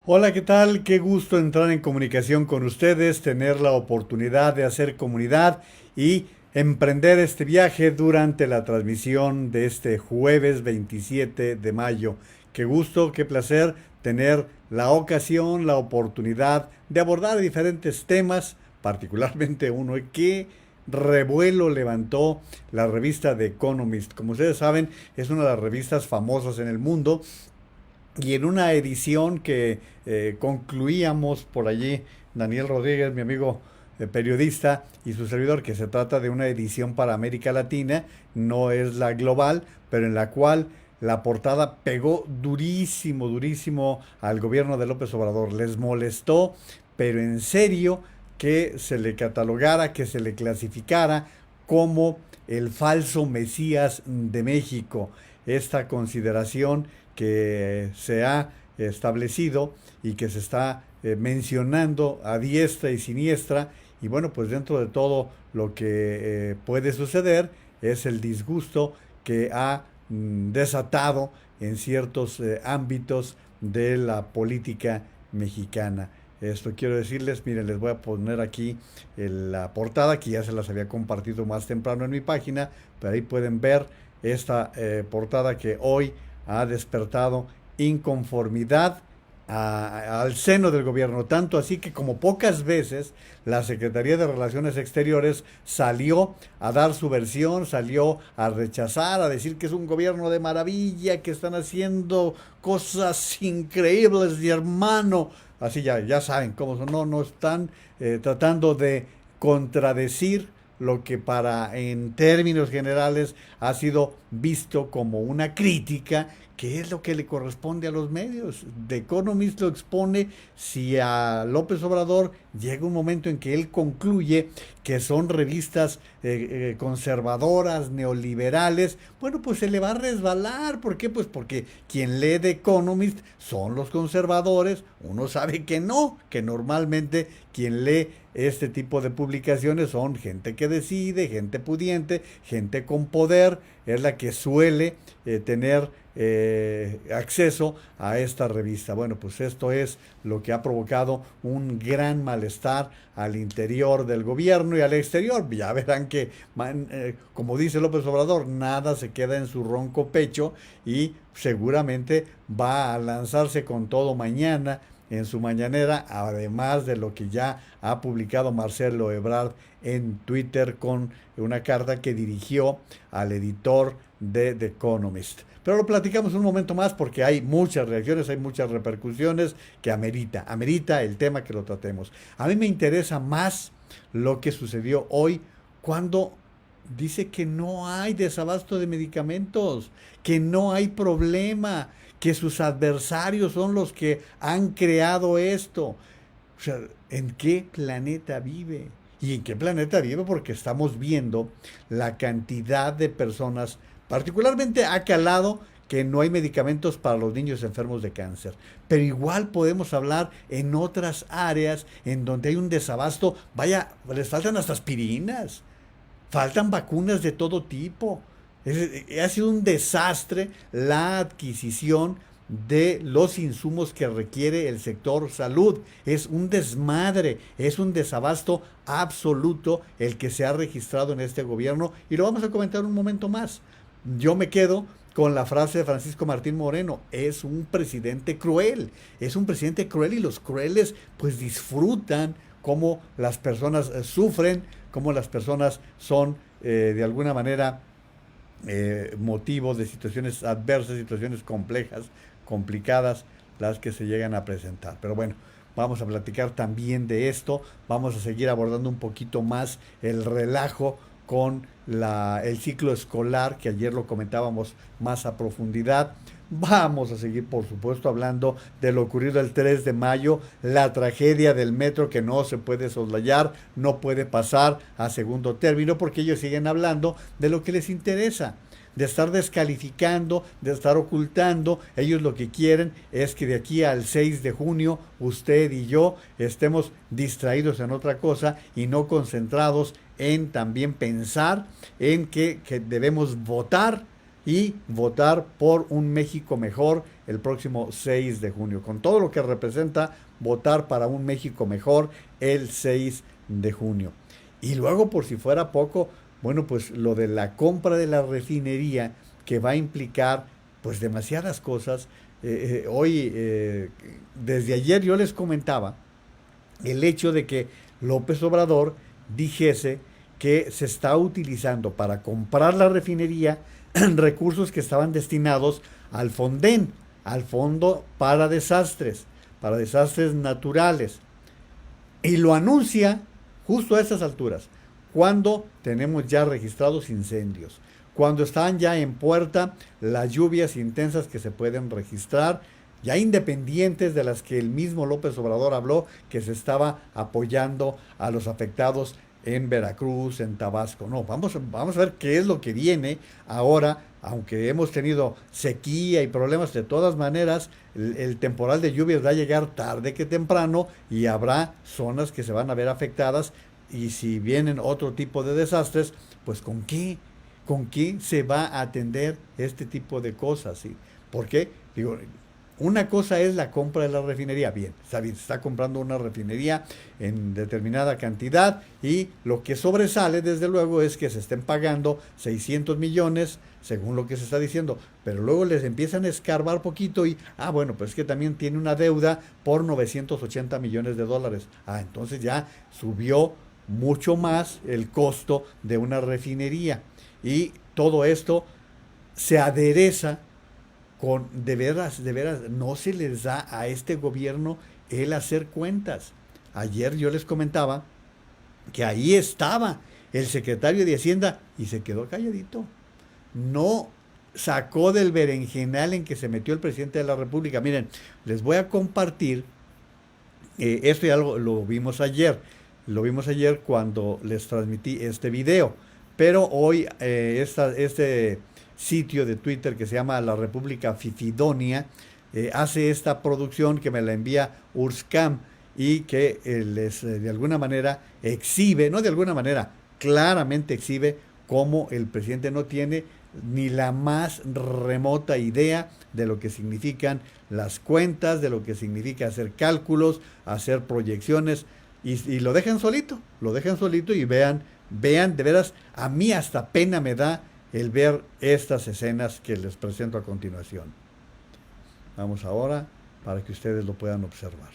Hola, ¿qué tal? Qué gusto entrar en comunicación con ustedes, tener la oportunidad de hacer comunidad y emprender este viaje durante la transmisión de este jueves 27 de mayo. Qué gusto, qué placer tener la ocasión, la oportunidad de abordar diferentes temas, particularmente uno que revuelo levantó la revista The Economist. Como ustedes saben, es una de las revistas famosas en el mundo y en una edición que concluíamos por allí, Daniel Rodríguez, mi amigo periodista, y su servidor, que se trata de una edición para América Latina, no es la global, pero en la cual la portada pegó durísimo, durísimo al gobierno de López Obrador. Les molestó, pero en serio, que se le catalogara, que se le clasificara como el falso Mesías de México. Esta consideración que se ha establecido y que se está mencionando a diestra y siniestra. Y bueno, pues dentro de todo lo que puede suceder es el disgusto que ha desatado en ciertos ámbitos de la política mexicana. Esto quiero decirles, miren, les voy a poner aquí la portada que ya se las había compartido más temprano en mi página, pero ahí pueden ver esta portada que hoy ha despertado inconformidad al seno del gobierno, tanto así que como pocas veces la Secretaría de Relaciones Exteriores salió a dar su versión, salió a rechazar, a decir que es un gobierno de maravilla, que están haciendo cosas increíbles, mi hermano. Así ya saben cómo son, no están tratando de contradecir lo que para en términos generales ha sido visto como una crítica, que es lo que le corresponde a los medios. The Economist lo expone. Si a López Obrador llega un momento en que él concluye que son revistas conservadoras, neoliberales, bueno, pues se le va a resbalar. ¿Por qué? Pues porque quien lee The Economist son los conservadores. Uno sabe que no, que normalmente quien lee este tipo de publicaciones son gente que decide, gente pudiente, gente con poder, es la que suele tener acceso a esta revista. Bueno, pues esto es lo que ha provocado un gran malestar al interior del gobierno y al exterior. Ya verán que, como dice López Obrador, nada se queda en su ronco pecho y seguramente va a lanzarse con todo mañana en su mañanera, además de lo que ya ha publicado Marcelo Ebrard en Twitter con una carta que dirigió al editor de The Economist. Pero lo platicamos un momento más porque hay muchas reacciones, hay muchas repercusiones que amerita el tema que lo tratemos. A mí me interesa más lo que sucedió hoy cuando dice que no hay desabasto de medicamentos, que no hay problema, que sus adversarios son los que han creado esto. O sea, ¿en qué planeta vive? ¿Y en qué planeta vive? Porque estamos viendo la cantidad de personas, particularmente ha calado que no hay medicamentos para los niños enfermos de cáncer. Pero igual podemos hablar en otras áreas en donde hay un desabasto. Vaya, les faltan hasta aspirinas. Faltan vacunas de todo tipo. Ha sido un desastre la adquisición de los insumos que requiere el sector salud. Es un desmadre, es un desabasto absoluto el que se ha registrado en este gobierno y lo vamos a comentar un momento más. Yo me quedo con la frase de Francisco Martín Moreno: es un presidente cruel, es un presidente cruel, y los crueles pues disfrutan cómo las personas sufren, cómo las personas son de alguna manera motivo de situaciones adversas, situaciones complejas, complicadas, las que se llegan a presentar. Pero bueno, vamos a platicar también de esto, vamos a seguir abordando un poquito más el relajo con el ciclo escolar, que ayer lo comentábamos más a profundidad. Vamos a seguir, por supuesto, hablando de lo ocurrido el 3 de mayo, la tragedia del metro que no se puede soslayar, no puede pasar a segundo término, porque ellos siguen hablando de lo que les interesa, de estar descalificando, de estar ocultando. Ellos lo que quieren es que de aquí al 6 de junio usted y yo estemos distraídos en otra cosa y no concentrados en también pensar en que debemos votar y votar por un México mejor el próximo 6 de junio. Con todo lo que representa votar para un México mejor el 6 de junio. Y luego, por si fuera poco, bueno, pues lo de la compra de la refinería, que va a implicar pues demasiadas cosas. Hoy, desde ayer yo les comentaba el hecho de que López Obrador dijese que se está utilizando para comprar la refinería recursos que estaban destinados al Fonden, al Fondo para Desastres Naturales. Y lo anuncia justo a estas alturas, cuando tenemos ya registrados incendios, cuando están ya en puerta las lluvias intensas que se pueden registrar, ya independientes de las que el mismo López Obrador habló, que se estaba apoyando a los afectados en Veracruz, en Tabasco. No, vamos a ver qué es lo que viene ahora, aunque hemos tenido sequía y problemas, de todas maneras, el temporal de lluvias va a llegar tarde que temprano y habrá zonas que se van a ver afectadas, y si vienen otro tipo de desastres, pues ¿con qué? ¿Con qué se va a atender este tipo de cosas? ¿Sí? Porque, digo, una cosa es la compra de la refinería. Bien, se está comprando una refinería en determinada cantidad, y lo que sobresale, desde luego, es que se estén pagando 600 millones, según lo que se está diciendo, pero luego les empiezan a escarbar poquito y, bueno, pues es que también tiene una deuda por 980 millones de dólares. Entonces ya subió mucho más el costo de una refinería. Y todo esto se adereza con, de veras, no se les da a este gobierno el hacer cuentas. Ayer yo les comentaba que ahí estaba el secretario de Hacienda y se quedó calladito. No sacó del berenjenal en que se metió el presidente de la República. Miren, les voy a compartir, esto ya lo vimos ayer. Lo vimos ayer cuando les transmití este video. Pero hoy este sitio de Twitter que se llama La República Fifidonia hace esta producción que me la envía Urscam, y que de alguna manera exhibe, no de alguna manera, claramente exhibe cómo el presidente no tiene ni la más remota idea de lo que significan las cuentas, de lo que significa hacer cálculos, hacer proyecciones, y lo dejan solito, y vean, de veras, a mí hasta pena me da el ver estas escenas que les presento a continuación. Vamos ahora para que ustedes lo puedan observar.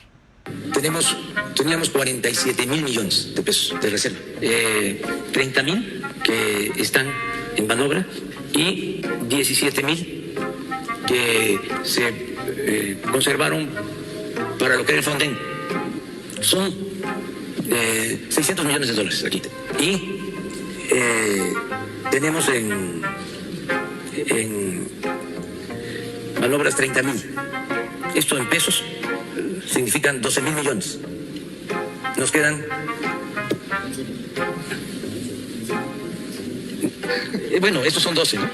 Teníamos 47 mil millones de pesos de reserva, 30 mil que están en maniobra y 17 mil que se conservaron para lo que era el Fonden. Son 600 millones de dólares aquí. Y tenemos en maniobras 30 mil. Esto en pesos significan 12 mil millones. Nos quedan... bueno, estos son 12, ¿no?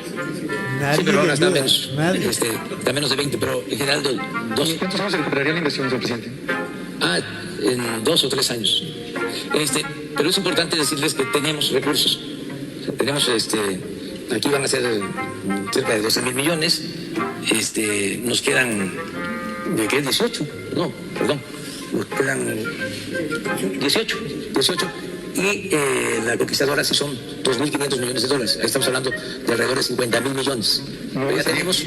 Sí, pero ahora está menos. Está menos de 20, pero en general 12. ¿Cuántos años se recuperaría la inversión, señor presidente? En 2 o 3 años. Pero es importante decirles que tenemos recursos. Tenemos, aquí van a ser cerca de 12 mil millones. Nos quedan, ¿de qué? 18. No, perdón. Nos quedan 18. Y la conquistadora sí son 2.500 millones de dólares. Ahí estamos hablando de alrededor de 50 mil millones. No, ya tenemos.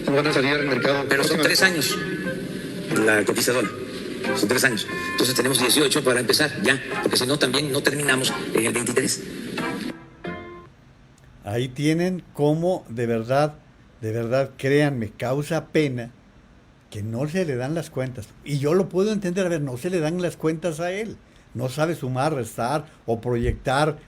No van a salir al mercado. Pero son 3 años la conquistadora. Son 3 años. Entonces tenemos 18 para empezar ya, porque si no también no terminamos en el 23. Ahí tienen cómo de verdad, créanme, causa pena que no se le dan las cuentas. Y yo lo puedo entender, no se le dan las cuentas a él. No sabe sumar, restar o proyectar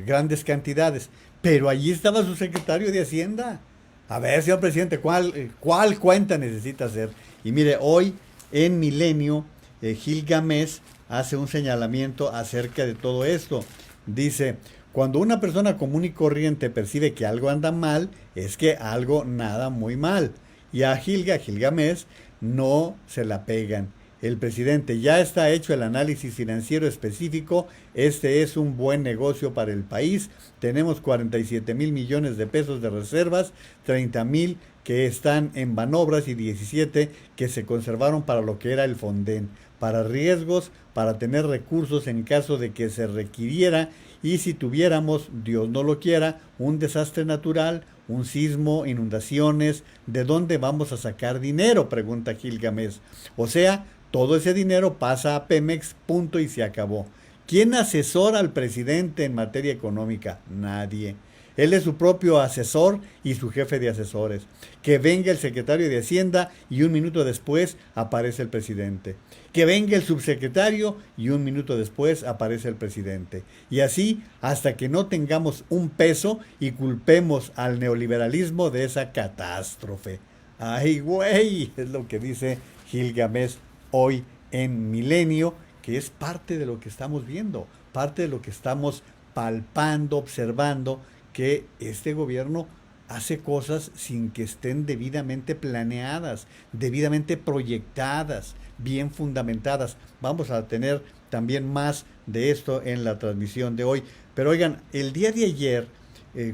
grandes cantidades. Pero allí estaba su secretario de Hacienda. A ver, señor presidente, ¿cuál cuenta necesita hacer? Y mire, hoy en Milenio, Gil Gámez hace un señalamiento acerca de todo esto. Dice: cuando una persona común y corriente percibe que algo anda mal, es que algo nada muy mal. Y a Gil Gámez no se la pegan. el presidente: ya está hecho el análisis financiero específico, este es un buen negocio para el país, tenemos 47,000 millones de pesos de reservas, 30,000 que están en manobras y 17 que se conservaron para lo que era el Fonden, para riesgos, para tener recursos en caso de que se requiriera, y si tuviéramos, Dios no lo quiera, un desastre natural, un sismo, inundaciones, ¿de dónde vamos a sacar dinero?, pregunta Gilgamesh. O sea, todo ese dinero pasa a Pemex, punto, y se acabó. ¿Quién asesora al presidente en materia económica? Nadie. Él es su propio asesor y su jefe de asesores. Que venga el secretario de Hacienda y un minuto después aparece el presidente. Que venga el subsecretario y un minuto después aparece el presidente. Y así hasta que no tengamos un peso y culpemos al neoliberalismo de esa catástrofe. ¡Ay, güey! Es lo que dice Gilgamesh hoy en Milenio, que es parte de lo que estamos viendo, parte de lo que estamos palpando, observando, que este gobierno hace cosas sin que estén debidamente planeadas, debidamente proyectadas, bien fundamentadas. Vamos a tener también más de esto en la transmisión de hoy. Pero oigan, el día de ayer,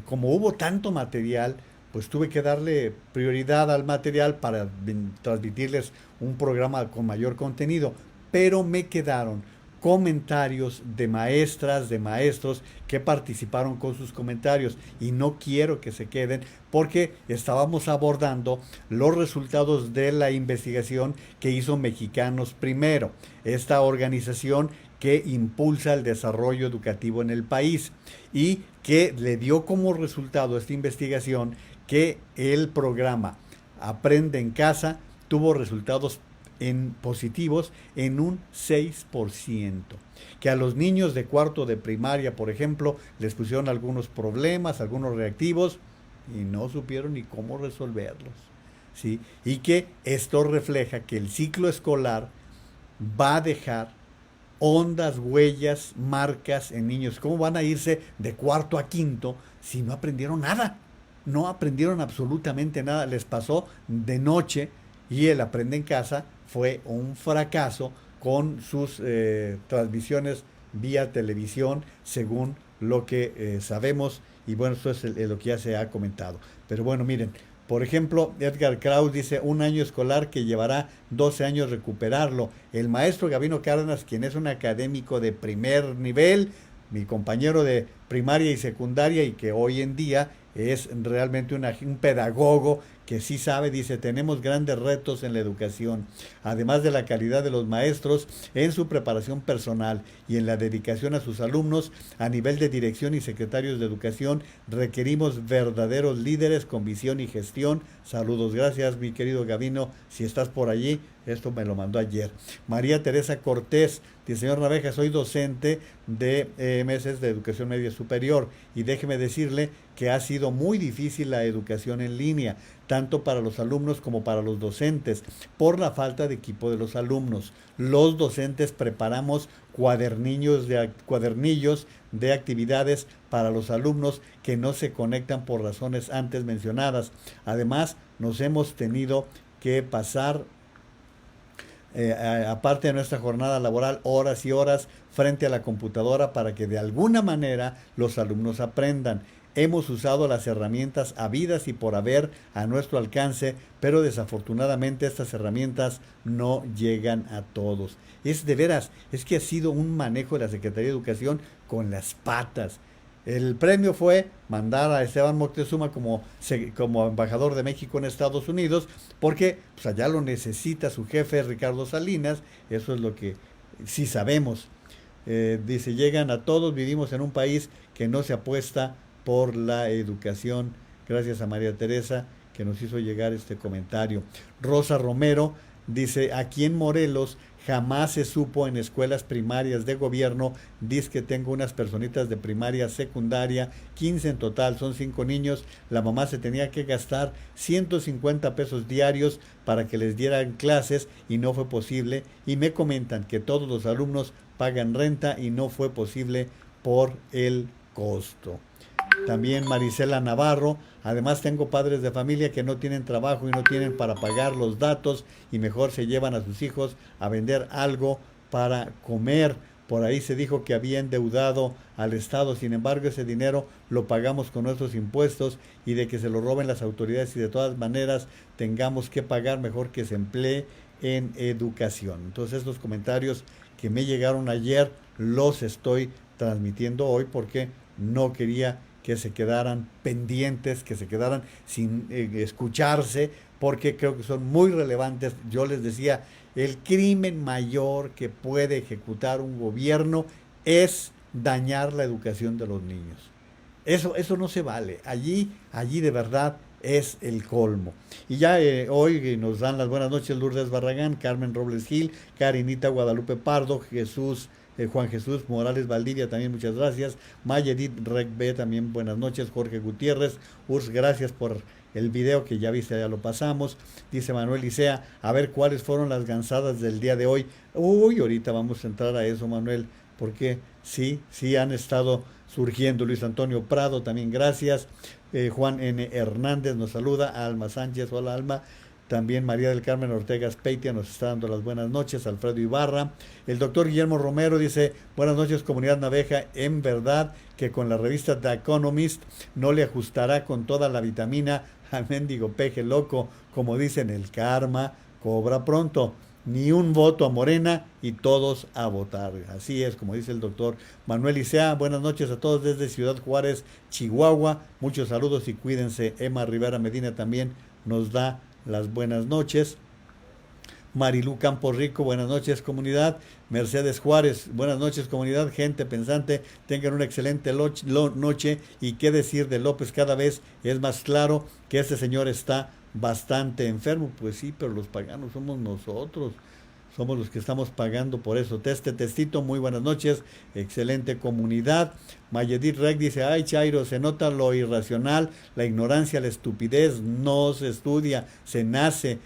como hubo tanto material, pues tuve que darle prioridad al material para transmitirles un programa con mayor contenido, pero me quedaron comentarios de maestras, de maestros que participaron con sus comentarios, y no quiero que se queden porque estábamos abordando los resultados de la investigación que hizo Mexicanos Primero, esta organización que impulsa el desarrollo educativo en el país y que le dio como resultado esta investigación que el programa Aprende en Casa tuvo resultados positivos en un 6%, que a los niños de cuarto de primaria, por ejemplo, les pusieron algunos problemas, algunos reactivos, y no supieron ni cómo resolverlos, ¿sí? Y que esto refleja que el ciclo escolar va a dejar hondas, huellas, marcas en niños. ¿Cómo van a irse de cuarto a quinto si no aprendieron nada? No aprendieron absolutamente nada, les pasó de noche, y el Aprende en Casa fue un fracaso con sus transmisiones vía televisión, según lo que sabemos, y bueno, esto es lo que ya se ha comentado. Pero bueno, miren, por ejemplo, Edgar Kraus dice: un año escolar que llevará 12 años recuperarlo. El maestro Gabino Cárdenas, quien es un académico de primer nivel, mi compañero de primaria y secundaria, y que hoy en día es realmente un pedagogo que sí sabe, dice: tenemos grandes retos en la educación, además de la calidad de los maestros en su preparación personal y en la dedicación a sus alumnos. A nivel de dirección y secretarios de educación requerimos verdaderos líderes con visión y gestión. Saludos. Gracias, mi querido Gabino, si estás por allí. Esto me lo mandó ayer. María Teresa Cortés dice: señor Naveja, soy docente de meses de educación media superior, y déjeme decirle que ha sido muy difícil la educación en línea, tanto para los alumnos como para los docentes, por la falta de equipo de los alumnos. Los docentes preparamos cuadernillos de actividades para los alumnos que no se conectan por razones antes mencionadas. Además, nos hemos tenido que pasar, aparte de nuestra jornada laboral, horas y horas frente a la computadora para que de alguna manera los alumnos aprendan. Hemos usado las herramientas habidas y por haber a nuestro alcance, pero desafortunadamente estas herramientas no llegan a todos. Es de veras, es que ha sido un manejo de la Secretaría de Educación con las patas. El premio fue mandar a Esteban Moctezuma como embajador de México en Estados Unidos, porque pues, allá lo necesita su jefe Ricardo Salinas. Eso es lo que sí sabemos. Dice: llegan a todos, vivimos en un país que no se apuesta por la educación. Gracias a María Teresa, que nos hizo llegar este comentario. Rosa Romero dice: aquí en Morelos jamás se supo en escuelas primarias de gobierno. Dice que tengo unas personitas de primaria, secundaria, 15 en total, son 5 niños. La mamá se tenía que gastar 150 pesos diarios para que les dieran clases y no fue posible. Y me comentan que todos los alumnos pagan renta y no fue posible por el costo. también Marisela Navarro. Además tengo padres de familia que no tienen trabajo y no tienen para pagar los datos y mejor se llevan a sus hijos a vender algo para comer. Por ahí se dijo que había endeudado al Estado, sin embargo ese dinero lo pagamos con nuestros impuestos y de que se lo roben las autoridades y de todas maneras tengamos que pagar, mejor que se emplee en educación. Entonces estos comentarios que me llegaron ayer los estoy transmitiendo hoy porque no quería que se quedaran pendientes, que se quedaran sin escucharse, porque creo que son muy relevantes. Yo les decía, el crimen mayor que puede ejecutar un gobierno es dañar la educación de los niños. Eso no se vale. Allí de verdad es el colmo. Y ya hoy nos dan las buenas noches Lourdes Barragán, Carmen Robles Gil, Karinita Guadalupe Pardo, Juan Jesús Morales Valdivia, también muchas gracias. Mayedit Recbe, también buenas noches. Jorge Gutiérrez, Urs, gracias por el video que ya viste, ya lo pasamos. Dice Manuel Licea, a ver cuáles fueron las gansadas del día de hoy. Uy, ahorita vamos a entrar a eso, Manuel, porque sí han estado surgiendo. Luis Antonio Prado, también gracias. Juan N. Hernández nos saluda. Alma Sánchez, hola Alma. También María del Carmen Ortega Speitia nos está dando las buenas noches. Alfredo Ibarra. El doctor Guillermo Romero dice, buenas noches comunidad naveja. En verdad que con la revista The Economist no le ajustará con toda la vitamina al mendigo peje loco. Como dicen, el karma cobra pronto. Ni un voto a Morena y todos a votar. Así es, como dice el doctor Manuel Icea. Buenas noches a todos desde Ciudad Juárez, Chihuahua. Muchos saludos y cuídense. Emma Rivera Medina también nos da las buenas noches. Marilú Campos Rico, buenas noches comunidad. Mercedes Juárez, buenas noches comunidad. Gente pensante, tengan una excelente noche. Y qué decir de López, cada vez es más claro que este señor está bastante enfermo. Pues sí, pero los paganos somos nosotros. Somos los que estamos pagando por eso. Testito, muy buenas noches. Excelente comunidad. Mayedit Rec dice, ay Chairo, se nota lo irracional, la ignorancia, la estupidez. No se estudia, se nace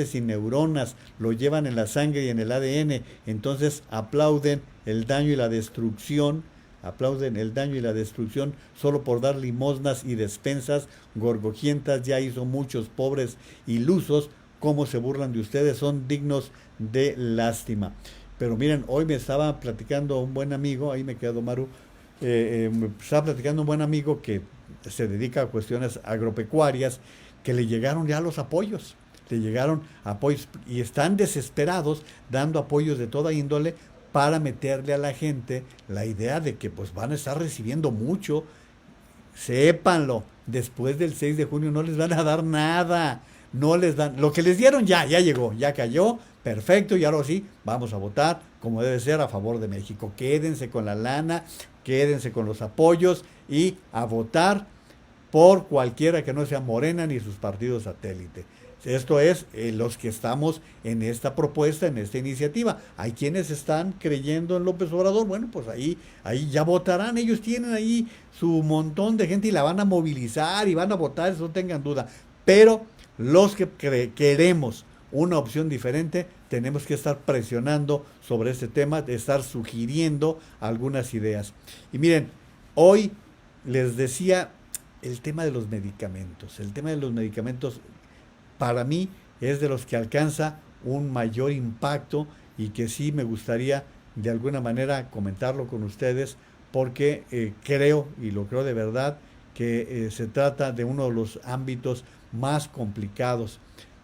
sin neuronas. Lo llevan en la sangre y en el ADN. Entonces aplauden el daño y la destrucción. Aplauden el daño y la destrucción solo por dar limosnas y despensas. Gorgojientas ya hizo muchos pobres ilusos. Cómo se burlan de ustedes, son dignos de lástima. Pero miren, hoy me estaba platicando un buen amigo, ahí me quedo Maru, me estaba platicando un buen amigo que se dedica a cuestiones agropecuarias, que le llegaron ya los apoyos, y están desesperados dando apoyos de toda índole para meterle a la gente la idea de que pues van a estar recibiendo mucho. Sépanlo, después del 6 de junio no les van a dar nada. No les dan, lo que les dieron ya llegó, ya cayó, perfecto, y ahora sí, vamos a votar como debe ser a favor de México. Quédense con la lana, quédense con los apoyos y a votar por cualquiera que no sea Morena ni sus partidos satélite. Esto es los que estamos en esta propuesta, en esta iniciativa. Hay quienes están creyendo en López Obrador, bueno, pues ahí ya votarán, ellos tienen ahí su montón de gente y la van a movilizar y van a votar, eso no tengan duda, pero los que queremos una opción diferente, tenemos que estar presionando sobre este tema, de estar sugiriendo algunas ideas. Y miren, hoy les decía el tema de los medicamentos. El tema de los medicamentos para mí es de los que alcanza un mayor impacto y que sí me gustaría de alguna manera comentarlo con ustedes porque creo, y lo creo de verdad, que se trata de uno de los ámbitos más complicados.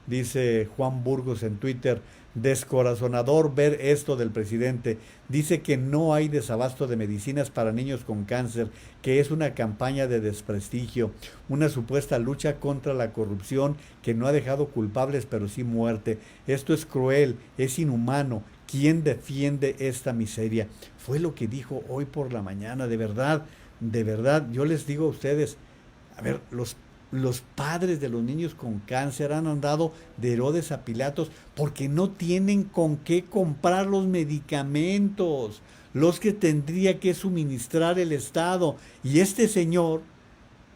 Dice Juan Burgos en Twitter, descorazonador ver esto del presidente. Dice que no hay desabasto de medicinas para niños con cáncer, que es una campaña de desprestigio, una supuesta lucha contra la corrupción que no ha dejado culpables pero sí muerte. Esto es cruel, es inhumano. ¿Quién defiende esta miseria? Fue lo que dijo hoy por la mañana. De verdad, yo les digo a ustedes, a ver, los padres de los niños con cáncer han andado de Herodes a Pilatos porque no tienen con qué comprar los medicamentos, los que tendría que suministrar el Estado. Y este señor,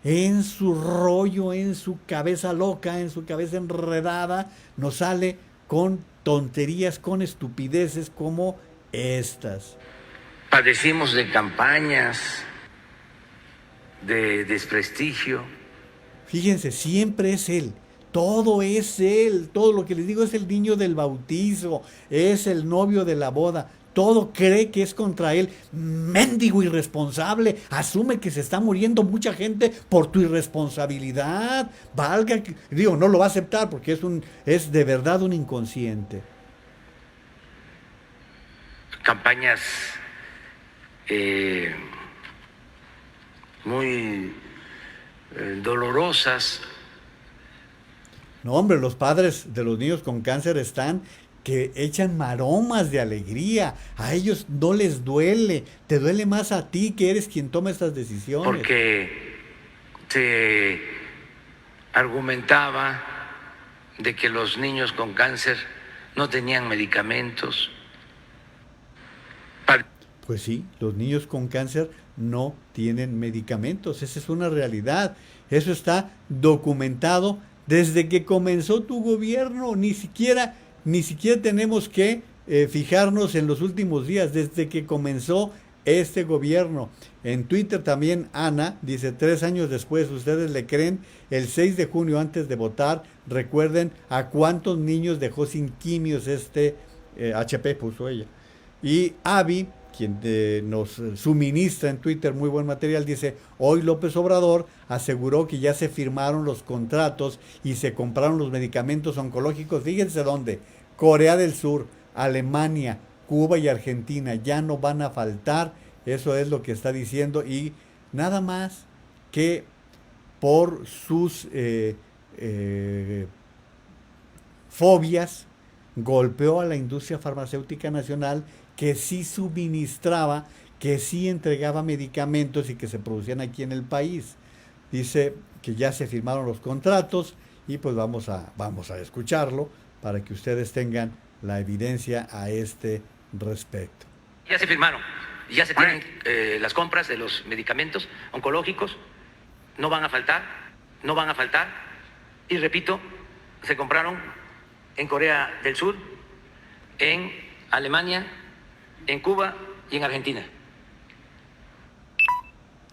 en su rollo, en su cabeza loca, en su cabeza enredada, nos sale con tonterías, con estupideces como estas. Padecimos de campañas de desprestigio. Fíjense, siempre es él. Todo es él. Todo lo que les digo es el niño del bautizo. Es el novio de la boda. Todo cree que es contra él. Mendigo irresponsable. Asume que se está muriendo mucha gente por tu irresponsabilidad. Valga, digo, no lo va a aceptar porque es de verdad un inconsciente. Campañas muy dolorosas. No, hombre, los padres de los niños con cáncer están que echan maromas de alegría. A ellos no les duele. Te duele más a ti que eres quien toma estas decisiones. Porque se argumentaba de que los niños con cáncer no tenían medicamentos. Pues sí, los niños con cáncer no tienen medicamentos. Esa es una realidad. Eso está documentado desde que comenzó tu gobierno. Ni siquiera tenemos que fijarnos en los últimos días, desde que comenzó este gobierno. En Twitter también Ana dice, 3 años después, ¿ustedes le creen? El 6 de junio antes de votar, recuerden a cuántos niños dejó sin quimios HP, puso ella. Y Avi, quien nos suministra en Twitter muy buen material, dice, hoy López Obrador aseguró que ya se firmaron los contratos y se compraron los medicamentos oncológicos. Fíjense dónde, Corea del Sur, Alemania, Cuba y Argentina, ya no van a faltar. Eso es lo que está diciendo, y nada más que por sus fobias golpeó a la industria farmacéutica nacional, que sí suministraba, que sí entregaba medicamentos y que se producían aquí en el país. Dice que ya se firmaron los contratos y pues vamos a escucharlo para que ustedes tengan la evidencia a este respecto. Ya se firmaron y ya se tienen las compras de los medicamentos oncológicos. No van a faltar. Y repito, se compraron en Corea del Sur, en Alemania, en Cuba y en Argentina.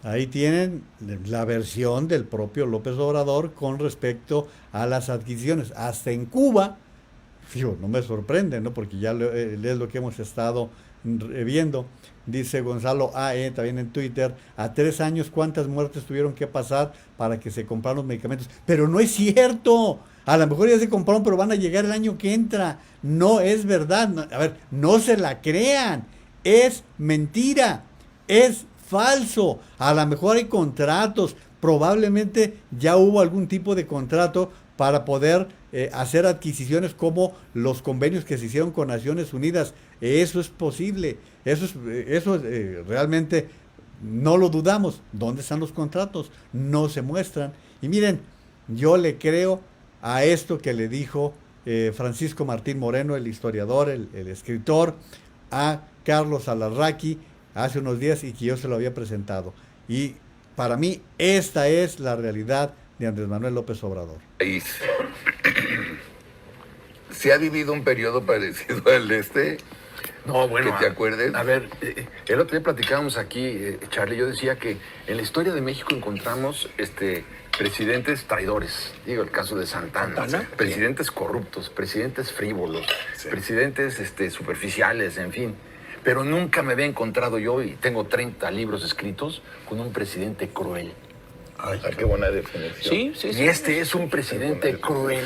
Ahí tienen la versión del propio López Obrador con respecto a las adquisiciones. Hasta en Cuba, no me sorprende, ¿no? Porque ya es lo que hemos estado viendo. Dice Gonzalo AE también en Twitter, a 3 años cuántas muertes tuvieron que pasar para que se compraran los medicamentos. Pero no es cierto. A lo mejor ya se compraron, pero van a llegar el año que entra. No es verdad. No, a ver, no se la crean. Es mentira. Es falso. A lo mejor hay contratos. Probablemente ya hubo algún tipo de contrato para poder hacer adquisiciones como los convenios que se hicieron con Naciones Unidas. Eso es posible. Eso realmente no lo dudamos. ¿Dónde están los contratos? No se muestran. Y miren, yo le creo a esto que le dijo Francisco Martín Moreno, el historiador, el escritor, a Carlos Alarraqui hace unos días, y que yo se lo había presentado. Y para mí esta es la realidad de Andrés Manuel López Obrador. ¿Se ha vivido un periodo parecido al de este? No, bueno, ¿que te acuerdes? A ver, el otro día platicábamos aquí, Charlie, yo decía que en la historia de México encontramos presidentes traidores. Digo, el caso de Santana. Presidentes corruptos, presidentes frívolos, presidentes superficiales, en fin. Pero nunca me había encontrado yo, y tengo 30 libros escritos, con un presidente cruel. Ay, qué buena definición. Sí. Y este es un presidente cruel,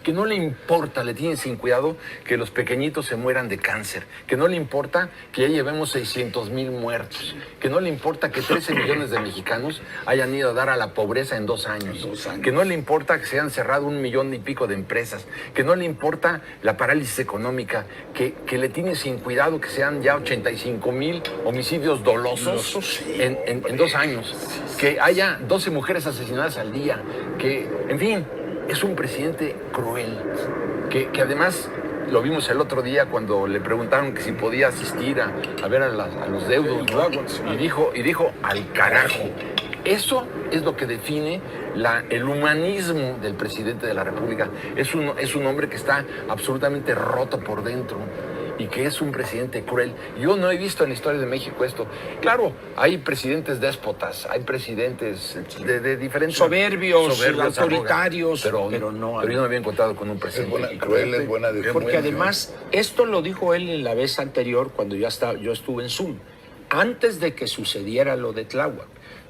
que no le importa, le tiene sin cuidado que los pequeñitos se mueran de cáncer, que no le importa que ya llevemos 600,000 muertos, que no le importa que 13 millones de mexicanos hayan ido a dar a la pobreza en 2 años, que no le importa que se hayan cerrado 1 millón y pico de empresas, que no le importa la parálisis económica, que le tiene sin cuidado que sean ya 85,000 homicidios dolosos en 2 años, que haya 12 mujeres asesinadas al día, que, en fin, es un presidente cruel, que además lo vimos el otro día cuando le preguntaron que si podía asistir a ver a los deudos, ¿no? y dijo al carajo. Eso es lo que define el humanismo del presidente de la República. Es un hombre que está absolutamente roto por dentro y que es un presidente cruel. Yo no he visto en la historia de México esto. Claro, hay presidentes déspotas, hay presidentes de diferentes... soberbios, autoritarios, pero no... yo no me había encontrado con un Es presidente buena, cruel, es buena de Porque además, esto lo dijo él en la vez anterior cuando yo estuve en Zoom, antes de que sucediera lo de Tláhuac.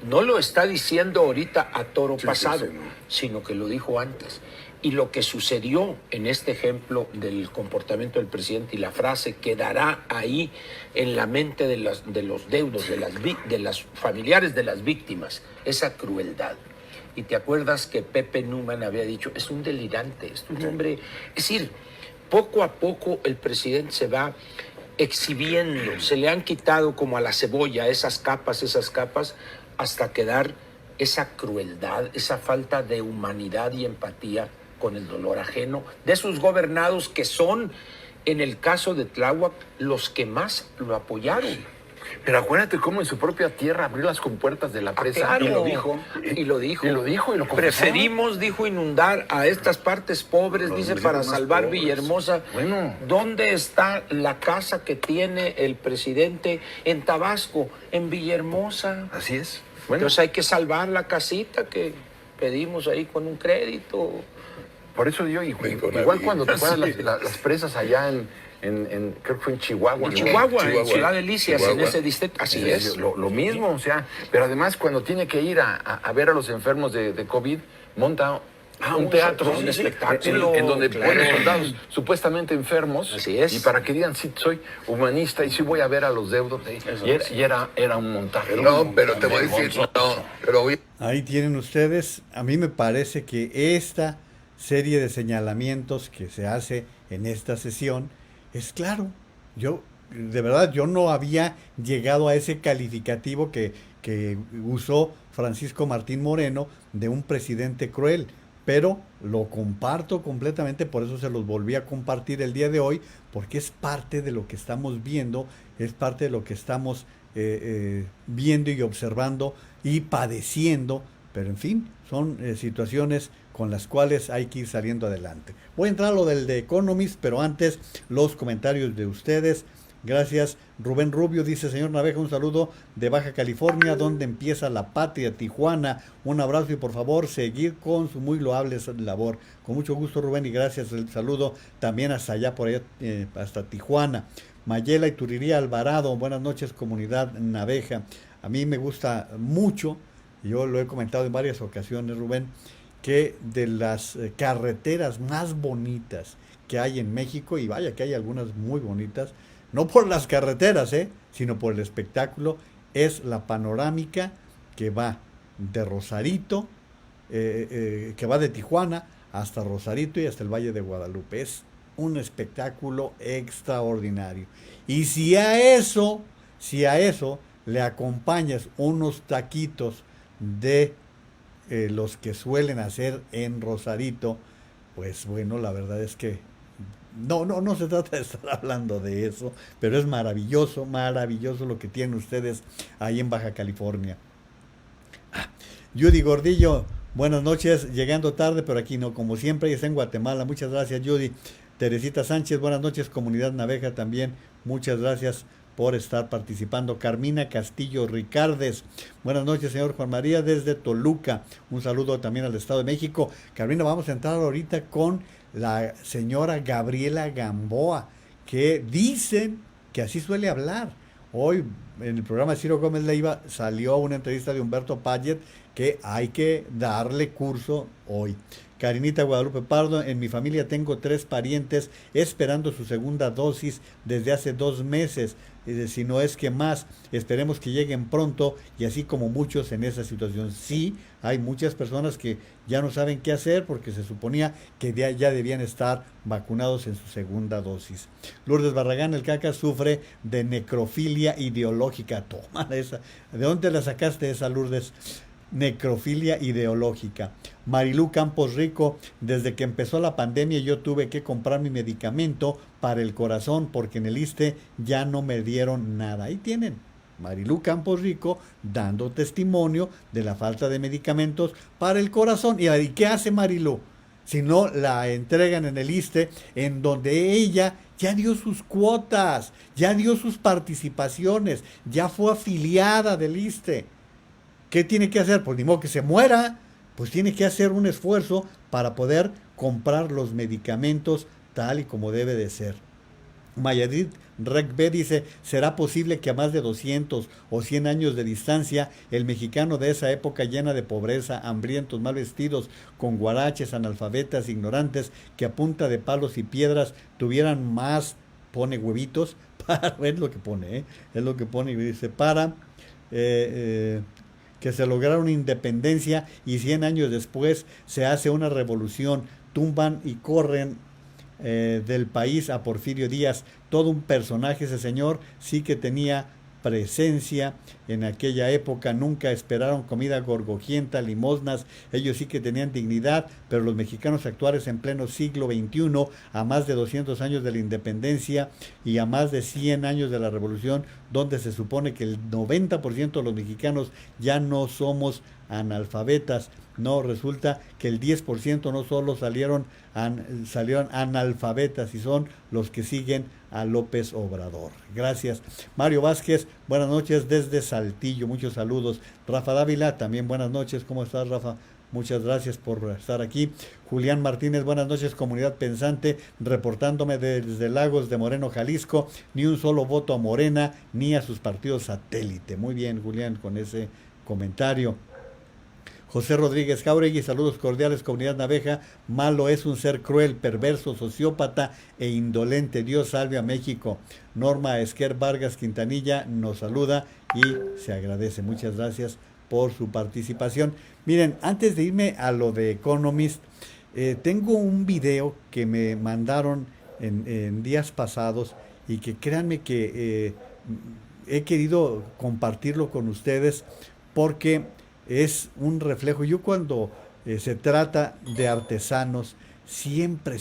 No lo está diciendo ahorita a toro pasado, sino que lo dijo antes. Y lo que sucedió en este ejemplo del comportamiento del presidente y la frase quedará ahí en la mente de los deudos, de las familiares de las víctimas, esa crueldad. Y te acuerdas que Pepe Numan había dicho, es un delirante, es un hombre... Es decir, poco a poco el presidente se va exhibiendo, se le han quitado como a la cebolla esas capas, hasta quedar esa crueldad, esa falta de humanidad y empatía con el dolor ajeno de esos gobernados que son, en el caso de Tláhuac, los que más lo apoyaron. Pero acuérdate cómo en su propia tierra abrió las compuertas de la presa. Claro. Y lo dijo. Y lo dijo. Y lo dijo y lo confesó. Preferimos, dijo, inundar a estas partes pobres, dice, para salvar pobres. Villahermosa. Bueno. ¿Dónde está la casa que tiene el presidente en Tabasco? En Villahermosa. Así es. Bueno, Entonces hay que salvar la casita que pedimos ahí con un crédito. por eso yo, igual cuando te acuerdas las presas allá en creo que fue en Chihuahua. En ¿no? Chihuahua, en Ciudad Delicias, en ese distrito. Así Sí, es. Lo mismo, o sea, pero además cuando tiene que ir a ver a los enfermos de COVID, monta un teatro, un espectáculo, en donde claro. ponen soldados supuestamente enfermos. Así es. Y para que digan, sí, soy humanista y sí voy a ver a los deudos. Y era un montaje. No, pero te voy a decir, no, pero hoy Ahí tienen ustedes, a mí me parece que esta serie de señalamientos que se hace en esta sesión es claro. De verdad, yo no había llegado a ese calificativo que usó Francisco Martín Moreno de un presidente cruel, pero lo comparto completamente, por eso se los volví a compartir el día de hoy, porque es parte de lo que estamos viendo, es parte de lo que estamos viendo y observando y padeciendo, pero en fin, son situaciones con las cuales hay que ir saliendo adelante. Voy a entrar a lo del The Economist, pero antes los comentarios de ustedes. Gracias. Rubén Rubio dice, señor Naveja, un saludo de Baja California, donde empieza la patria, Tijuana. Un abrazo y por favor seguir con su muy loable labor. Con mucho gusto, Rubén, y gracias. El saludo también hasta allá, por allá, hasta Tijuana. Mayela y Turiría Alvarado, buenas noches, comunidad Naveja. A mí me gusta mucho, yo lo he comentado en varias ocasiones, Rubén, que de las carreteras más bonitas que hay en México, y vaya que hay algunas muy bonitas, no por las carreteras, sino por el espectáculo, es la panorámica que va de Rosarito, que va de Tijuana hasta Rosarito y hasta el Valle de Guadalupe. Es un espectáculo extraordinario. Y si a eso le acompañas unos taquitos de los que suelen hacer en Rosarito, pues bueno, la verdad es que no se trata de estar hablando de eso, pero es maravilloso lo que tienen ustedes ahí en Baja California. Judy Gordillo, buenas noches, llegando tarde, pero aquí no, como siempre, y está en Guatemala. Muchas gracias, Judy. Teresita Sánchez, buenas noches, comunidad Naveja también, muchas gracias por estar participando. Carmina Castillo Ricardes, buenas noches, señor Juan María, desde Toluca. Un saludo también al Estado de México. Carmina, vamos a entrar ahorita con la señora Gabriela Gamboa, que dicen que así suele hablar. Hoy en el programa de Ciro Gómez Leiva salió una entrevista de Humberto Payet que hay que darle curso hoy. Karinita Guadalupe Pardo, en mi familia tengo 3 parientes esperando su segunda dosis desde hace 2 meses, si no es que más. Esperemos que lleguen pronto y así como muchos en esa situación. Sí, hay muchas personas que ya no saben qué hacer porque se suponía que ya debían estar vacunados en su segunda dosis. Lourdes Barragán, el Caca, sufre de necrofilia ideológica. Toma esa. ¿De dónde la sacaste esa, Lourdes? Necrofilia ideológica. Marilú Campos Rico, desde que empezó la pandemia yo tuve que comprar mi medicamento para el corazón porque en el ISSSTE ya no me dieron nada. Ahí tienen, Marilú Campos Rico dando testimonio de la falta de medicamentos para el corazón. ¿Y qué hace Marilú? Si no la entregan en el ISSSTE, en donde ella ya dio sus cuotas, ya dio sus participaciones, ya fue afiliada del ISSSTE. ¿Qué tiene que hacer? Pues ni modo que se muera, pues tiene que hacer un esfuerzo para poder comprar los medicamentos tal y como debe de ser. Mayadit Recbe dice, ¿será posible que a más de 200 o 100 años de distancia el mexicano de esa época llena de pobreza, hambrientos, mal vestidos, con guaraches, analfabetas, ignorantes, que a punta de palos y piedras tuvieran más, pone huevitos, para, es lo que pone, es lo que pone, y dice, para que se lograra una independencia y 100 años después se hace una revolución, tumban y corren del país a Porfirio Díaz, todo un personaje ese señor, sí que tenía presencia en aquella época, nunca esperaron comida gorgojienta, limosnas, ellos sí que tenían dignidad, pero los mexicanos actuales en pleno siglo XXI, a más de 200 años de la independencia y a más de 100 años de la revolución, donde se supone que el 90% de los mexicanos ya no somos analfabetas, no, resulta que el 10% no solo salieron analfabetas y son los que siguen a López Obrador. Gracias. Mario Vázquez, buenas noches desde Saltillo, muchos saludos. Rafa Dávila, también buenas noches, ¿cómo estás, Rafa? Muchas gracias por estar aquí. Julián Martínez, buenas noches, comunidad pensante, reportándome desde Lagos de Moreno, Jalisco, ni un solo voto a Morena, ni a sus partidos satélite. Muy bien, Julián, con ese comentario. José Rodríguez Jauregui, saludos cordiales, comunidad naveja. Malo es un ser cruel, perverso, sociópata e indolente. Dios salve a México. Norma Esquer Vargas Quintanilla nos saluda y se agradece. Muchas gracias por su participación. Miren, antes de irme a lo de Economist, tengo un video que me mandaron en días pasados y que créanme que he querido compartirlo con ustedes porque es un reflejo. Yo cuando se trata de artesanos, siempre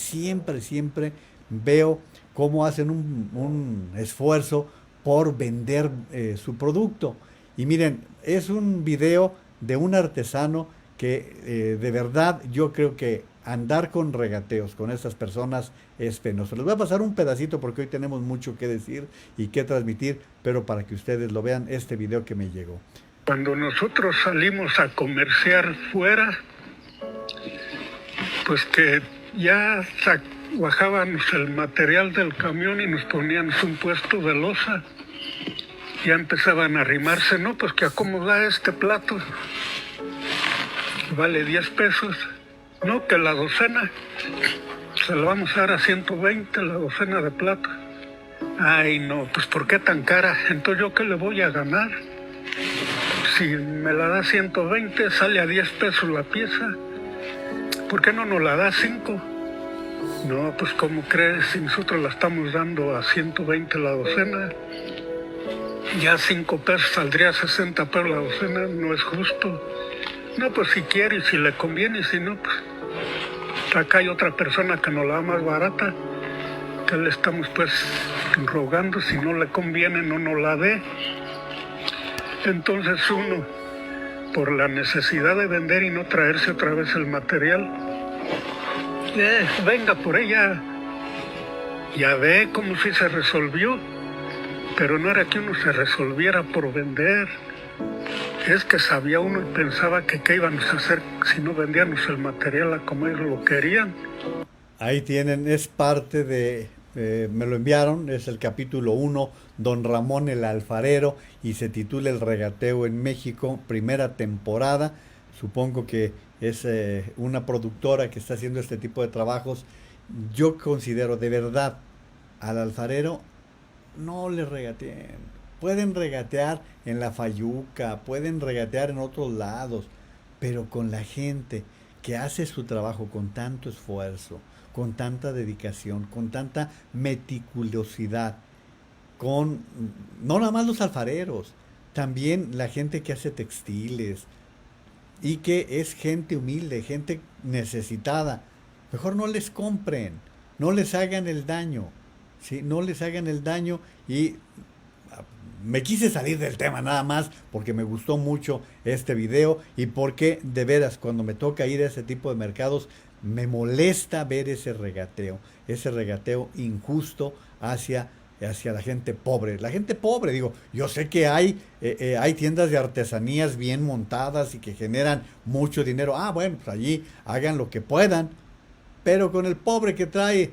veo cómo hacen un esfuerzo por vender su producto. Y miren, es un video de un artesano que de verdad yo creo que andar con regateos con estas personas es penoso. Les voy a pasar un pedacito porque hoy tenemos mucho que decir y que transmitir, pero para que ustedes lo vean, este video que me llegó. Cuando nosotros salimos a comerciar fuera, pues que ya bajábamos el material del camión y nos poníamos un puesto de loza. Ya empezaban a arrimarse, ¿no? Pues que acomoda este plato, vale 10 pesos. No, que la docena, se la vamos a dar a 120 la docena de platos. Ay, no, pues ¿por qué tan cara? Entonces, ¿yo qué le voy a ganar? Si me la da 120, sale a 10 pesos la pieza. ¿Por qué no nos la da 5? No, pues ¿cómo crees? Si nosotros la estamos dando a 120 la docena, ya 5 pesos saldría 60 pesos la docena, no es justo. No, pues si quiere y si le conviene, y si no, pues acá hay otra persona que nos la da más barata, que le estamos pues rogando, si no le conviene no nos la dé. Entonces uno, por la necesidad de vender y no traerse otra vez el material, venga por ella, ya ve cómo si se resolvió, pero no era que uno se resolviera por vender, es que sabía uno y pensaba que qué íbamos a hacer si no vendíamos el material a como ellos lo querían. Ahí tienen, es parte de... me lo enviaron, es el capítulo 1, Don Ramón el Alfarero, y se titula El Regateo en México, primera temporada. Supongo que es una productora que está haciendo este tipo de trabajos. Yo considero de verdad al alfarero no le regateen. Pueden regatear en la Fayuca, pueden regatear en otros lados, pero con la gente que hace su trabajo con tanto esfuerzo, con tanta dedicación, con tanta meticulosidad, con no nada más los alfareros, también la gente que hace textiles y que es gente humilde, gente necesitada. Mejor no les compren, no les hagan el daño, ¿sí? No les hagan el daño. Y me quise salir del tema nada más porque me gustó mucho este video y porque de veras cuando me toca ir a ese tipo de mercados me molesta ver ese regateo injusto hacia la gente pobre. La gente pobre, digo, yo sé que hay tiendas de artesanías bien montadas y que generan mucho dinero. Bueno, pues allí hagan lo que puedan, pero con el pobre que trae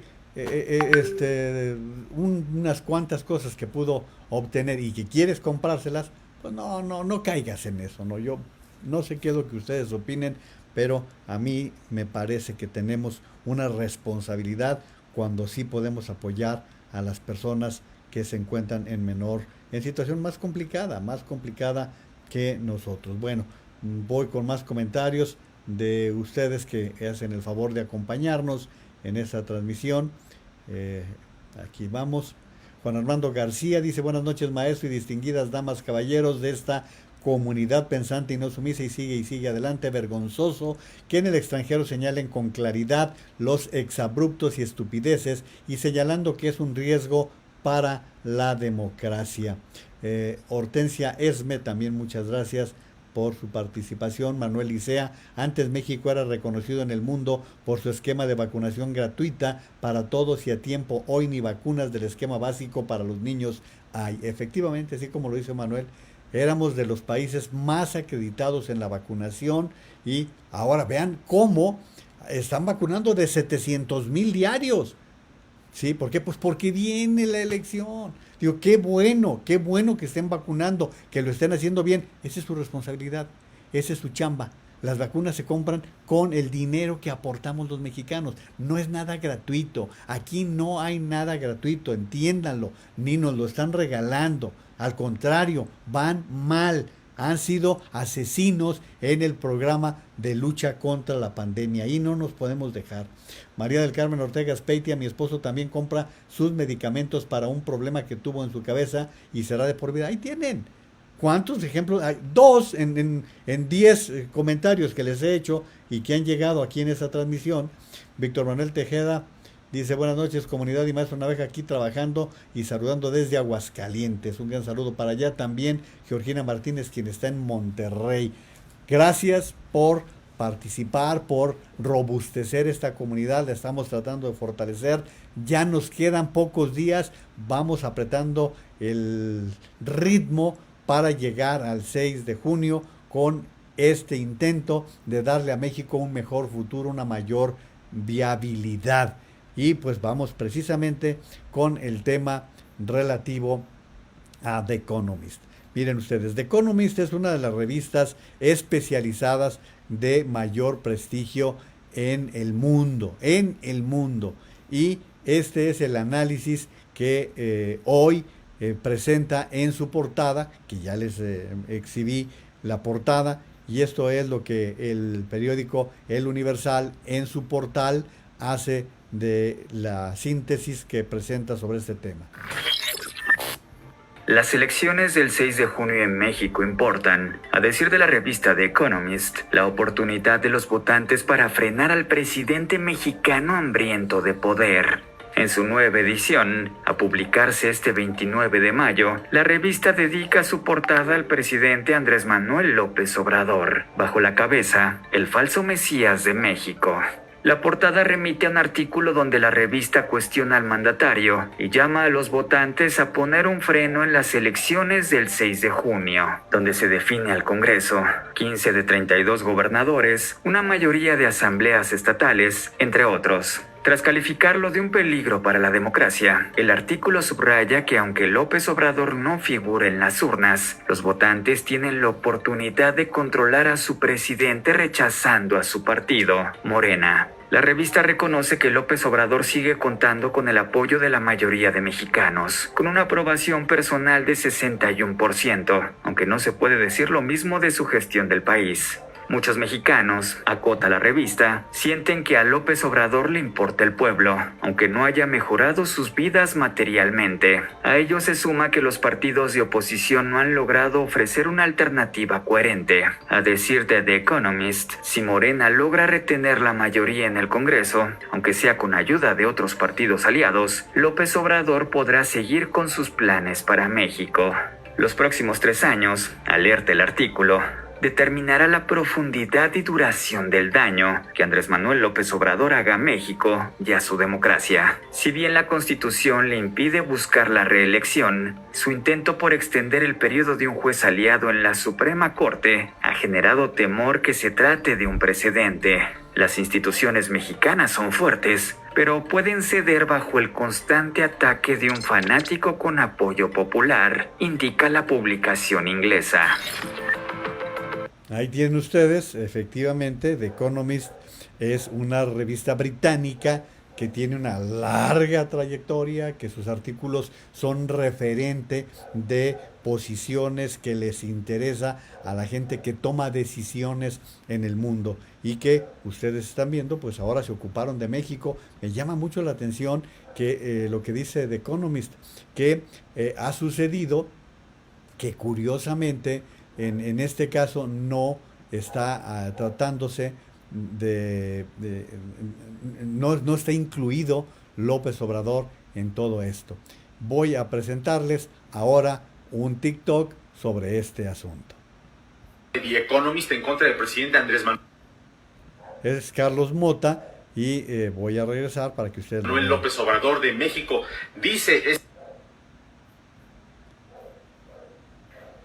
unas cuantas cosas que pudo obtener y que quieres comprárselas, pues no caigas en eso, ¿no? Yo no sé qué es lo que ustedes opinen, pero a mí me parece que tenemos una responsabilidad cuando sí podemos apoyar a las personas que se encuentran en situación más complicada que nosotros. Bueno, voy con más comentarios de ustedes que hacen el favor de acompañarnos en esta transmisión. Aquí vamos. Juan Armando García dice: buenas noches, maestro y distinguidas damas, caballeros de esta comunidad pensante y no sumisa, y sigue adelante. Vergonzoso que en el extranjero señalen con claridad los exabruptos y estupideces, y señalando que es un riesgo para la democracia. Hortensia Esme, también muchas gracias por su participación. Manuel Licea: antes México era reconocido en el mundo por su esquema de vacunación gratuita para todos y a tiempo. Hoy ni vacunas del esquema básico para los niños hay. Efectivamente, así como lo dice Manuel, éramos de los países más acreditados en la vacunación, y ahora vean cómo están vacunando de 700,000 diarios. ¿Sí? ¿Por qué? Pues porque viene la elección. Digo, qué bueno que estén vacunando, que lo estén haciendo bien. Esa es su responsabilidad, esa es su chamba. Las vacunas se compran con el dinero que aportamos los mexicanos. No es nada gratuito. Aquí no hay nada gratuito, entiéndanlo. Ni nos lo están regalando. Al contrario, van mal. Han sido asesinos en el programa de lucha contra la pandemia. Y no nos podemos dejar. María del Carmen Ortega Speitia: mi esposo también compra sus medicamentos para un problema que tuvo en su cabeza y será de por vida. Ahí tienen. ¿Cuántos ejemplos? Hay 2 en 10 comentarios que les he hecho y que han llegado aquí en esta transmisión. Víctor Manuel Tejeda dice: buenas noches, comunidad y maestro Naveja, aquí trabajando y saludando desde Aguascalientes. Un gran saludo para allá también. Georgina Martínez, quien está en Monterrey. Gracias por participar, por robustecer esta comunidad. La estamos tratando de fortalecer. Ya nos quedan pocos días. Vamos apretando el ritmo para llegar al 6 de junio con este intento de darle a México un mejor futuro, una mayor viabilidad. Y pues vamos precisamente con el tema relativo a The Economist. Miren ustedes, The Economist es una de las revistas especializadas de mayor prestigio en el mundo. Y este es el análisis que hoy presenta en su portada, que ya les exhibí la portada, y esto es lo que el periódico El Universal en su portal hace de la síntesis que presenta sobre este tema. Las elecciones del 6 de junio en México importan, a decir de la revista The Economist, la oportunidad de los votantes para frenar al presidente mexicano hambriento de poder. En su nueva edición, a publicarse este 29 de mayo, la revista dedica su portada al presidente Andrés Manuel López Obrador, bajo la cabeza El falso Mesías de México. La portada remite a un artículo donde la revista cuestiona al mandatario y llama a los votantes a poner un freno en las elecciones del 6 de junio, donde se define al Congreso, 15 de 32 gobernadores, una mayoría de asambleas estatales, entre otros. Tras calificarlo de un peligro para la democracia, el artículo subraya que aunque López Obrador no figure en las urnas, los votantes tienen la oportunidad de controlar a su presidente rechazando a su partido, Morena. La revista reconoce que López Obrador sigue contando con el apoyo de la mayoría de mexicanos, con una aprobación personal de 61%, aunque no se puede decir lo mismo de su gestión del país. Muchos mexicanos, acota la revista, sienten que a López Obrador le importa el pueblo, aunque no haya mejorado sus vidas materialmente. A ello se suma que los partidos de oposición no han logrado ofrecer una alternativa coherente. A decir de The Economist, si Morena logra retener la mayoría en el Congreso, aunque sea con ayuda de otros partidos aliados, López Obrador podrá seguir con sus planes para México. Los próximos 3 años, alerta el artículo, determinará la profundidad y duración del daño que Andrés Manuel López Obrador haga a México y a su democracia. Si bien la Constitución le impide buscar la reelección, su intento por extender el periodo de un juez aliado en la Suprema Corte ha generado temor que se trate de un precedente. Las instituciones mexicanas son fuertes, pero pueden ceder bajo el constante ataque de un fanático con apoyo popular, indica la publicación inglesa. Ahí tienen ustedes, efectivamente, The Economist es una revista británica que tiene una larga trayectoria, que sus artículos son referente de posiciones que les interesa a la gente que toma decisiones en el mundo y que ustedes están viendo, pues ahora se ocuparon de México. Me llama mucho la atención que lo que dice The Economist, que ha sucedido que curiosamente en este caso no está tratándose no está incluido López Obrador en todo esto. Voy a presentarles ahora un TikTok sobre este asunto. The Economist en contra del presidente Andrés Es Carlos Mota y voy a regresar para que ustedes Manuel López Obrador de México. Dice...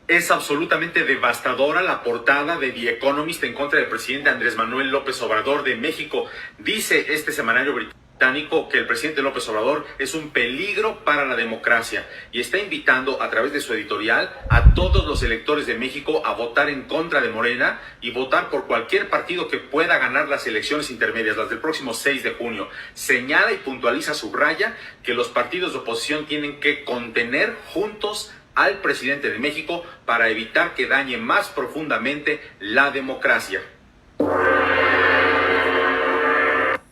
Es absolutamente devastadora la portada de The Economist en contra del presidente Andrés Manuel López Obrador de México. Dice este semanario británico que el presidente López Obrador es un peligro para la democracia y está invitando a través de su editorial a todos los electores de México a votar en contra de Morena y votar por cualquier partido que pueda ganar las elecciones intermedias, las del próximo 6 de junio. Señala y puntualiza, subraya, que los partidos de oposición tienen que contener juntos al presidente de México para evitar que dañe más profundamente la democracia.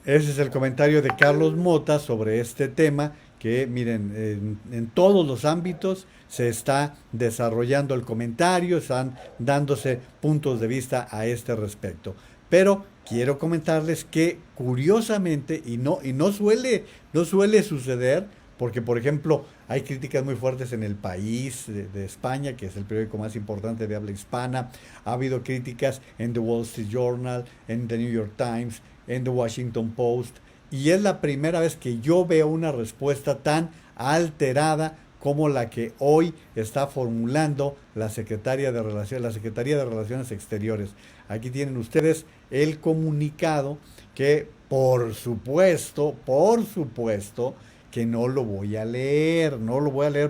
Ese es el comentario de Carlos Mota sobre este tema que, miren, en todos los ámbitos se está desarrollando el comentario, están dándose puntos de vista a este respecto. Pero quiero comentarles que curiosamente, y no suele suceder, porque por ejemplo hay críticas muy fuertes en El País de España, que es el periódico más importante de habla hispana. Ha habido críticas en The Wall Street Journal, en The New York Times, en The Washington Post. Y es la primera vez que yo veo una respuesta tan alterada como la que hoy está formulando la Secretaría de Relaciones Exteriores. Aquí tienen ustedes el comunicado que, por supuesto, que no lo voy a leer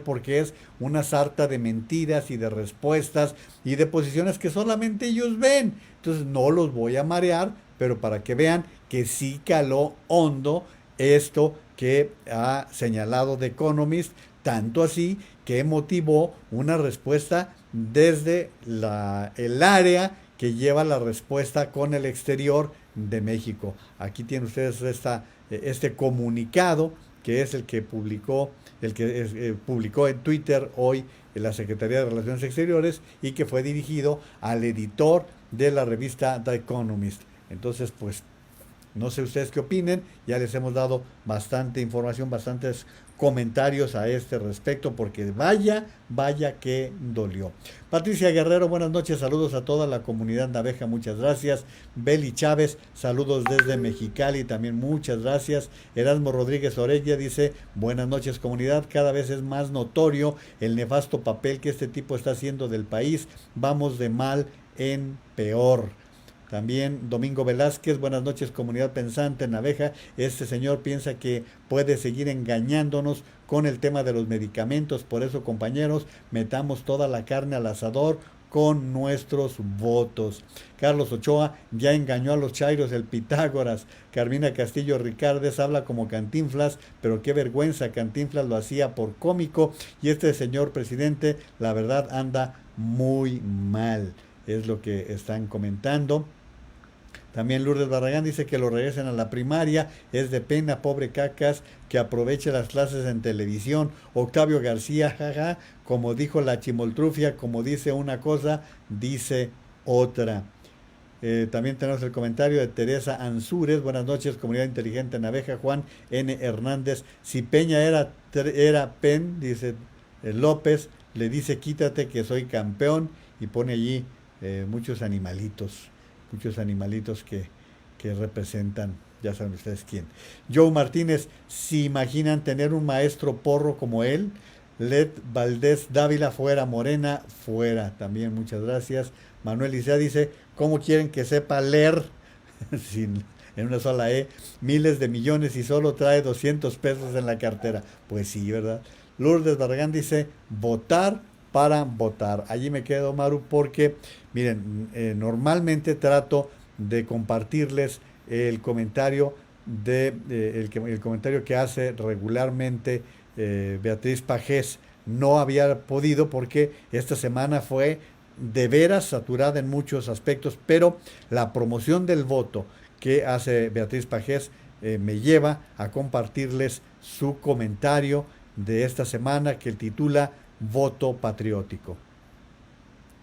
porque es una sarta de mentiras y de respuestas y de posiciones que solamente ellos ven. Entonces no los voy a marear, pero para que vean que sí caló hondo esto que ha señalado The Economist, tanto así que motivó una respuesta desde el área que lleva la respuesta con el exterior de México. Aquí tienen ustedes este comunicado, que es el que publicó en Twitter hoy en la Secretaría de Relaciones Exteriores y que fue dirigido al editor de la revista The Economist. Entonces, pues, no sé ustedes qué opinen, ya les hemos dado bastante información, bastantes comentarios a este respecto, porque vaya que dolió. Patricia Guerrero, buenas noches, saludos a toda la comunidad naveja, muchas gracias. Beli Chávez, saludos desde Mexicali, también muchas gracias. Erasmo Rodríguez Orella dice, buenas noches comunidad, cada vez es más notorio el nefasto papel que este tipo está haciendo del país, vamos de mal en peor. También Domingo Velázquez, buenas noches comunidad pensante naveja, este señor piensa que puede seguir engañándonos con el tema de los medicamentos, por eso compañeros, metamos toda la carne al asador con nuestros votos. Carlos Ochoa ya engañó a los chairos el Pitágoras. Carmina Castillo Ricardes habla como Cantinflas, pero qué vergüenza, Cantinflas lo hacía por cómico y este señor presidente la verdad anda muy mal, es lo que están comentando. También Lourdes Barragán dice que lo regresen a la primaria, es de pena, pobre cacas, que aproveche las clases en televisión. Octavio García, jaja, como dijo la chimoltrufia, como dice una cosa, dice otra. También tenemos el comentario de Teresa Ansúrez, buenas noches, comunidad inteligente naveja. Juan N. Hernández, si Peña era Pen, dice López, le dice quítate que soy campeón, y pone allí muchos animalitos que representan, ya saben ustedes quién. Joe Martínez, ¿se imaginan tener un maestro porro como él? Led Valdés Dávila, fuera. Morena, fuera. También muchas gracias. Manuel Isea dice, ¿cómo quieren que sepa leer? En una sola E, miles de millones y solo trae 200 pesos en la cartera. Pues sí, ¿verdad? Lourdes Barragán dice, votar para votar. Allí me quedo, Maru, porque, miren, normalmente trato de compartirles el comentario el comentario que hace regularmente Beatriz Pajés. No había podido porque esta semana fue de veras saturada en muchos aspectos, pero la promoción del voto que hace Beatriz Pajés me lleva a compartirles su comentario de esta semana que titula Voto Patriótico.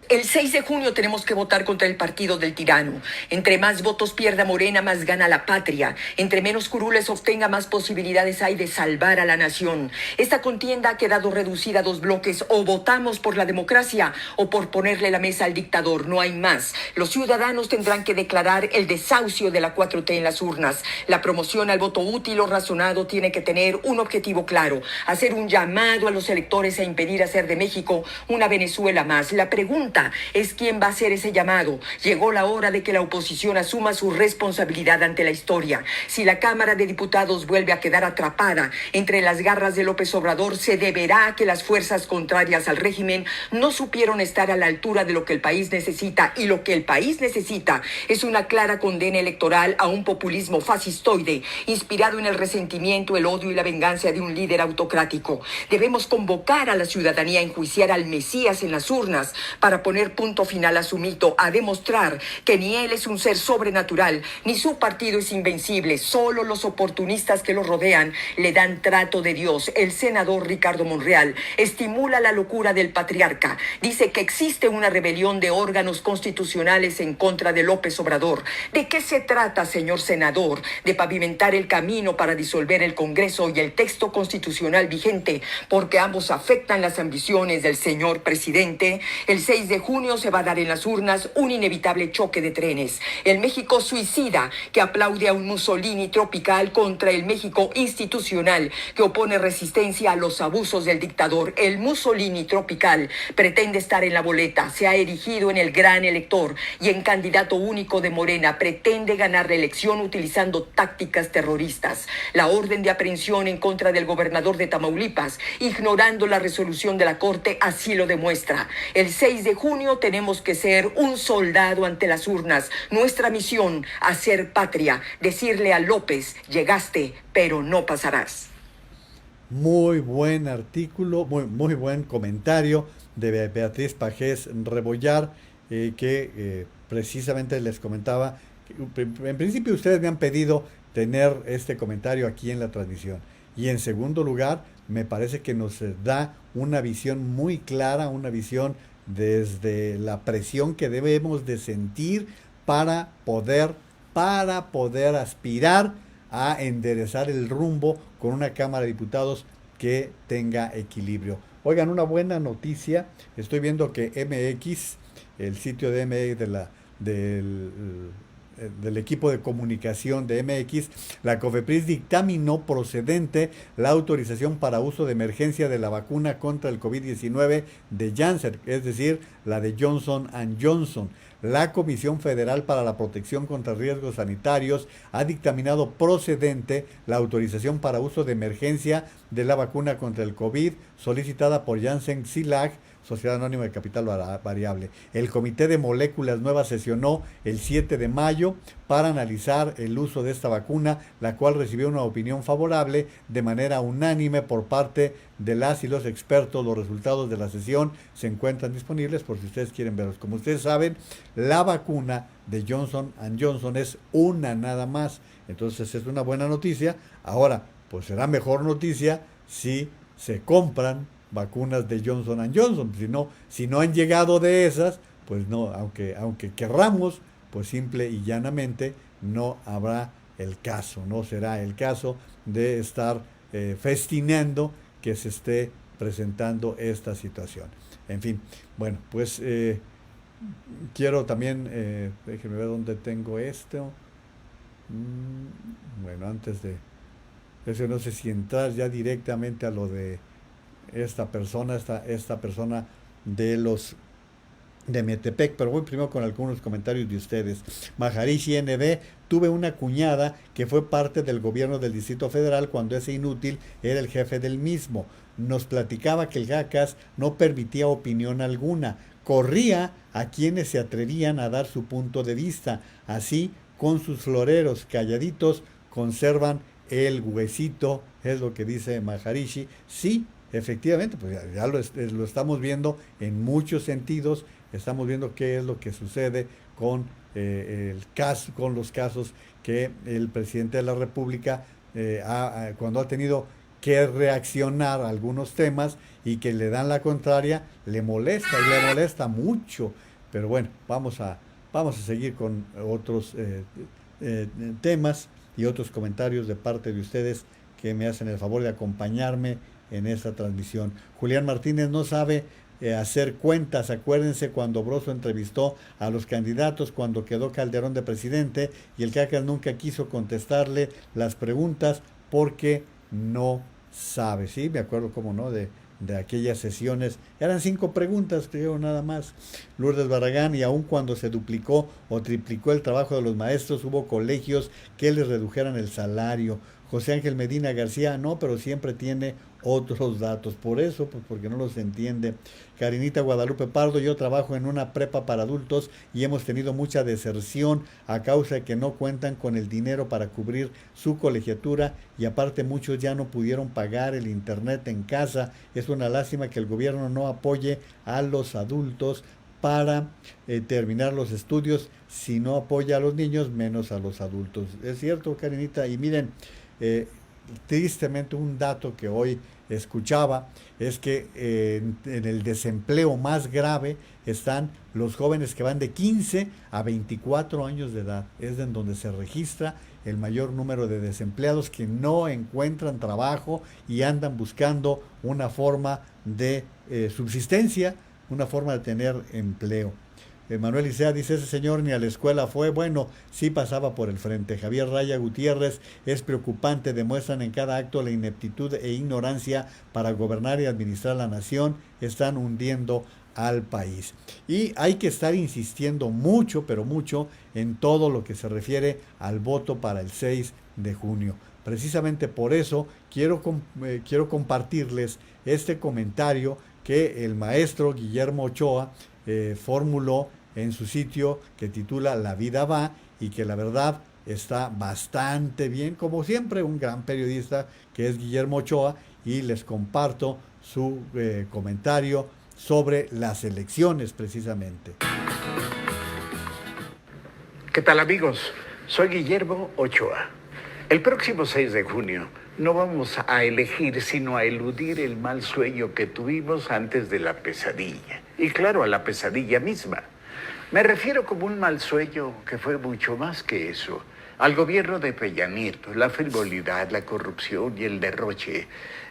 El 6 de junio tenemos que votar contra el partido del tirano. Entre más votos pierda Morena, más gana la patria. Entre menos curules obtenga, más posibilidades hay de salvar a la nación. Esta contienda ha quedado reducida a 2 bloques. O votamos por la democracia o por ponerle la mesa al dictador. No hay más. Los ciudadanos tendrán que declarar el desahucio de la 4T en las urnas. La promoción al voto útil o razonado tiene que tener un objetivo claro: hacer un llamado a los electores a impedir hacer de México una Venezuela más. La pregunta es quién va a hacer ese llamado. Llegó la hora de que la oposición asuma su responsabilidad ante la historia. Si la Cámara de Diputados vuelve a quedar atrapada entre las garras de López Obrador, se deberá a que las fuerzas contrarias al régimen no supieron estar a la altura de lo que el país necesita, y lo que el país necesita es una clara condena electoral a un populismo fascistoide inspirado en el resentimiento, el odio y la venganza de un líder autocrático. Debemos convocar a la ciudadanía a enjuiciar al Mesías en las urnas para poner punto final a su mito, a demostrar que ni él es un ser sobrenatural, ni su partido es invencible. Solo los oportunistas que lo rodean le dan trato de Dios. El senador Ricardo Monreal estimula la locura del patriarca. Dice que existe una rebelión de órganos constitucionales en contra de López Obrador. ¿De qué se trata, señor senador? ¿De pavimentar el camino para disolver el Congreso y el texto constitucional vigente, porque ambos afectan las ambiciones del señor presidente? El 6 de junio se va a dar en las urnas un inevitable choque de trenes. El México suicida que aplaude a un Mussolini tropical contra el México institucional que opone resistencia a los abusos del dictador. El Mussolini tropical pretende estar en la boleta, se ha erigido en el gran elector y en candidato único de Morena. Pretende ganar la elección utilizando tácticas terroristas. La orden de aprehensión en contra del gobernador de Tamaulipas, ignorando la resolución de la Corte, así lo demuestra. El 6 de junio tenemos que ser un soldado ante las urnas. Nuestra misión, hacer patria, decirle a López, llegaste, pero no pasarás. Muy buen artículo, muy buen comentario de Beatriz Pajés Rebollar, que precisamente les comentaba. En principio ustedes me han pedido tener este comentario aquí en la transmisión. Y en segundo lugar, me parece que nos da una visión muy clara, una visión desde la presión que debemos de sentir para poder aspirar a enderezar el rumbo con una Cámara de Diputados que tenga equilibrio. Oigan, una buena noticia, estoy viendo que MX, el sitio de MX del equipo de comunicación de MX, la COFEPRIS dictaminó procedente la autorización para uso de emergencia de la vacuna contra el COVID-19 de Janssen, es decir, la de Johnson & Johnson. La Comisión Federal para la Protección contra Riesgos Sanitarios ha dictaminado procedente la autorización para uso de emergencia de la vacuna contra el COVID solicitada por Janssen Cilag, Sociedad Anónima de Capital Variable. El Comité de Moléculas Nuevas sesionó el 7 de mayo para analizar el uso de esta vacuna, la cual recibió una opinión favorable de manera unánime por parte de las y los expertos. Los resultados de la sesión se encuentran disponibles por si ustedes quieren verlos. Como ustedes saben, la vacuna de Johnson & Johnson es una nada más. Entonces es una buena noticia. Ahora, pues será mejor noticia si se compran vacunas de Johnson & Johnson. Si no han llegado de esas, pues no, aunque querramos, pues simple y llanamente no habrá el caso, no será el caso de estar festinando que se esté presentando esta situación. En fin, bueno, pues quiero también, déjenme ver dónde tengo esto. Bueno, antes de eso, no sé si entrar ya directamente a lo de esta persona de Metepec, pero voy primero con algunos comentarios de ustedes. Maharishi NB, tuve una cuñada que fue parte del gobierno del Distrito Federal cuando ese inútil era el jefe del mismo. Nos platicaba que el GACAS no permitía opinión alguna, corría a quienes se atrevían a dar su punto de vista, así con sus floreros calladitos conservan el huesito, es lo que dice Maharishi. Sí, efectivamente, pues ya lo estamos viendo en muchos sentidos. Estamos viendo qué es lo que sucede con con los casos que el presidente de la República cuando ha tenido que reaccionar a algunos temas y que le dan la contraria, le molesta y le molesta mucho. Pero bueno, vamos a seguir con otros temas y otros comentarios de parte de ustedes que me hacen el favor de acompañarme en esta transmisión. Julián Martínez no sabe hacer cuentas. Acuérdense cuando Broso entrevistó a los candidatos cuando quedó Calderón de presidente y el CACAS nunca quiso contestarle las preguntas porque no sabe. Sí, me acuerdo cómo no, de aquellas sesiones. Eran 5 preguntas, creo, nada más. Lourdes Barragán, y aun cuando se duplicó o triplicó el trabajo de los maestros, hubo colegios que les redujeran el salario. José Ángel Medina García, no, pero siempre tiene otros datos. Por eso, pues porque no los entiende. Karinita Guadalupe Pardo, yo trabajo en una prepa para adultos y hemos tenido mucha deserción a causa de que no cuentan con el dinero para cubrir su colegiatura y aparte muchos ya no pudieron pagar el internet en casa. Es una lástima que el gobierno no apoye a los adultos para terminar los estudios. Si no apoya a los niños, menos a los adultos. Es cierto, Karinita, y miren, tristemente un dato que hoy escuchaba es que en el desempleo más grave están los jóvenes que van de 15 a 24 años de edad. Es en donde se registra el mayor número de desempleados que no encuentran trabajo y andan buscando una forma de subsistencia, una forma de tener empleo. Manuel Isea dice, ese señor ni a la escuela fue, bueno, sí pasaba por el frente. Javier Raya Gutiérrez, es preocupante, demuestran en cada acto la ineptitud e ignorancia para gobernar y administrar la nación, están hundiendo al país. Y hay que estar insistiendo mucho, pero mucho, en todo lo que se refiere al voto para el 6 de junio. Precisamente por eso quiero compartirles este comentario que el maestro Guillermo Ochoa formuló en su sitio que titula La vida va y que la verdad está bastante bien, como siempre un gran periodista que es Guillermo Ochoa, y les comparto su comentario sobre las elecciones precisamente. ¿Qué tal, amigos? Soy Guillermo Ochoa. El próximo 6 de junio no vamos a elegir sino a eludir el mal sueño que tuvimos antes de la pesadilla. Y claro, a la pesadilla misma. Me refiero como un mal sueño que fue mucho más que eso. Al gobierno de Peña Nieto, la frivolidad, la corrupción y el derroche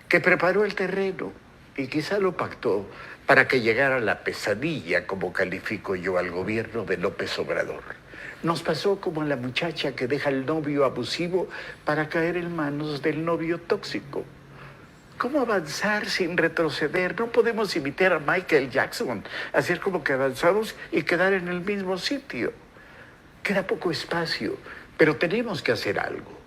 que preparó el terreno y quizá lo pactó para que llegara la pesadilla, como califico yo al gobierno de López Obrador. Nos pasó como a la muchacha que deja al novio abusivo para caer en manos del novio tóxico. ¿Cómo avanzar sin retroceder? No podemos imitar a Michael Jackson, hacer como que avanzamos y quedar en el mismo sitio. Queda poco espacio, pero tenemos que hacer algo.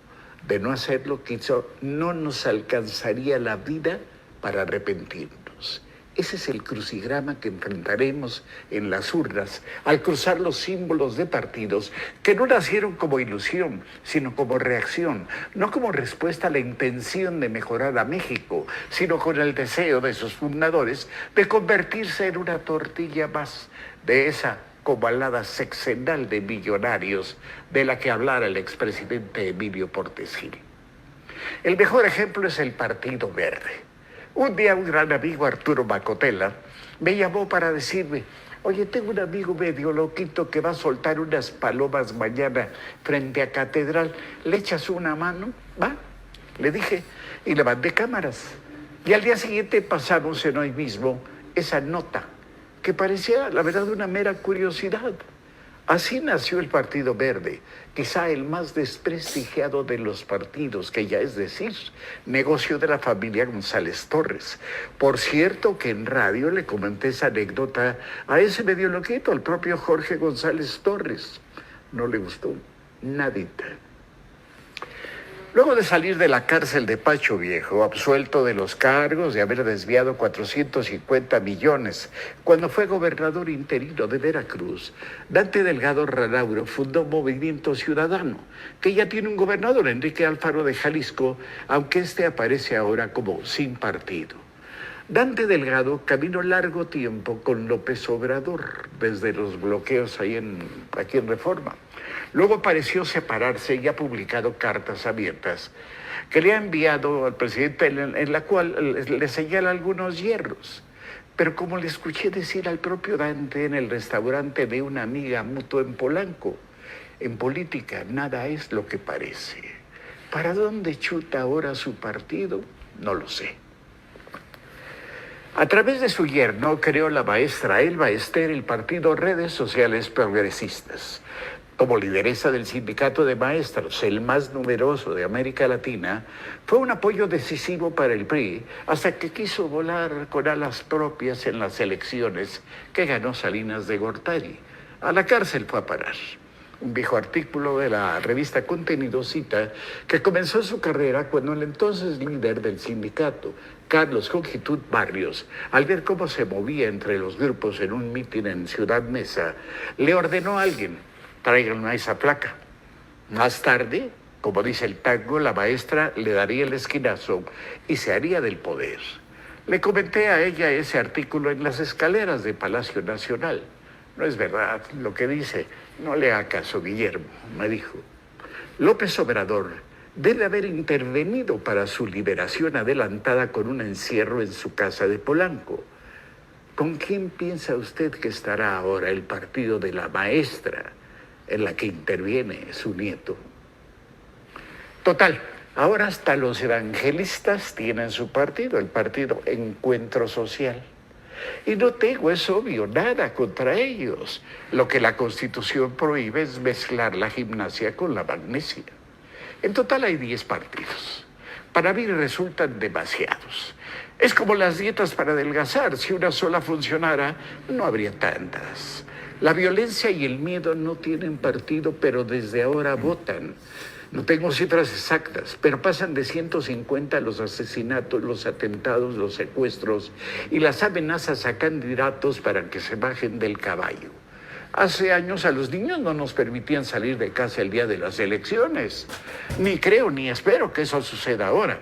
De no hacerlo, quizá no nos alcanzaría la vida para arrepentirnos. Ese es el crucigrama que enfrentaremos en las urnas al cruzar los símbolos de partidos que no nacieron como ilusión, sino como reacción, no como respuesta a la intención de mejorar a México, sino con el deseo de sus fundadores de convertirse en una tortilla más de esa cobalada sexenal de millonarios de la que hablara el expresidente Emilio Portes Gil. El mejor ejemplo es el Partido Verde. Un día un gran amigo, Arturo Macotela, me llamó para decirme, oye, tengo un amigo medio loquito que va a soltar unas palomas mañana frente a Catedral, ¿le echas una mano? ¿Va? Le dije, y le mandé cámaras. Y al día siguiente pasamos en Hoy Mismo esa nota que parecía, la verdad, una mera curiosidad. Así nació el Partido Verde, quizá el más desprestigiado de los partidos, que ya es decir, negocio de la familia González Torres. Por cierto que en radio le comenté esa anécdota a ese medio loquito, al propio Jorge González Torres. No le gustó, nadita. Luego de salir de la cárcel de Pacho Viejo, absuelto de los cargos de haber desviado 450 millones, cuando fue gobernador interino de Veracruz, Dante Delgado Ranauro fundó Movimiento Ciudadano, que ya tiene un gobernador, Enrique Alfaro de Jalisco, aunque este aparece ahora como sin partido. Dante Delgado caminó largo tiempo con López Obrador, desde los bloqueos aquí en Reforma. Luego pareció separarse y ha publicado cartas abiertas que le ha enviado al presidente en la cual le señala algunos hierros. Pero como le escuché decir al propio Dante en el restaurante de una amiga mutua en Polanco, en política nada es lo que parece. ¿Para dónde chuta ahora su partido? No lo sé. A través de su yerno creó la maestra Elba Ester el partido Redes Sociales Progresistas. Como lideresa del sindicato de maestros, el más numeroso de América Latina, fue un apoyo decisivo para el PRI hasta que quiso volar con alas propias en las elecciones que ganó Salinas de Gortari. A la cárcel fue a parar. Un viejo artículo de la revista Contenido cita que comenzó su carrera cuando el entonces líder del sindicato, Carlos Jongitud Barrios, al ver cómo se movía entre los grupos en un mitin en Ciudad Neza, le ordenó a alguien: tráiganme esa placa. Más tarde, como dice el tango, la maestra le daría el esquinazo y se haría del poder. Le comenté a ella ese artículo en las escaleras de Palacio Nacional. No es verdad lo que dice, no le haga caso, Guillermo, me dijo. López Obrador debe haber intervenido para su liberación adelantada con un encierro en su casa de Polanco. ¿Con quién piensa usted que estará ahora el partido de la maestra, en la que interviene su nieto? Total, ahora hasta los evangelistas tienen su partido, el partido Encuentro Social. Y no tengo, es obvio, nada contra ellos. Lo que la Constitución prohíbe es mezclar la gimnasia con la magnesia. En total hay 10 partidos. Para mí resultan demasiados. Es como las dietas para adelgazar. Si una sola funcionara, no habría tantas. La violencia y el miedo no tienen partido, pero desde ahora votan. No tengo cifras exactas, pero pasan de 150 los asesinatos, los atentados, los secuestros y las amenazas a candidatos para que se bajen del caballo. Hace años a los niños no nos permitían salir de casa el día de las elecciones. Ni creo ni espero que eso suceda ahora.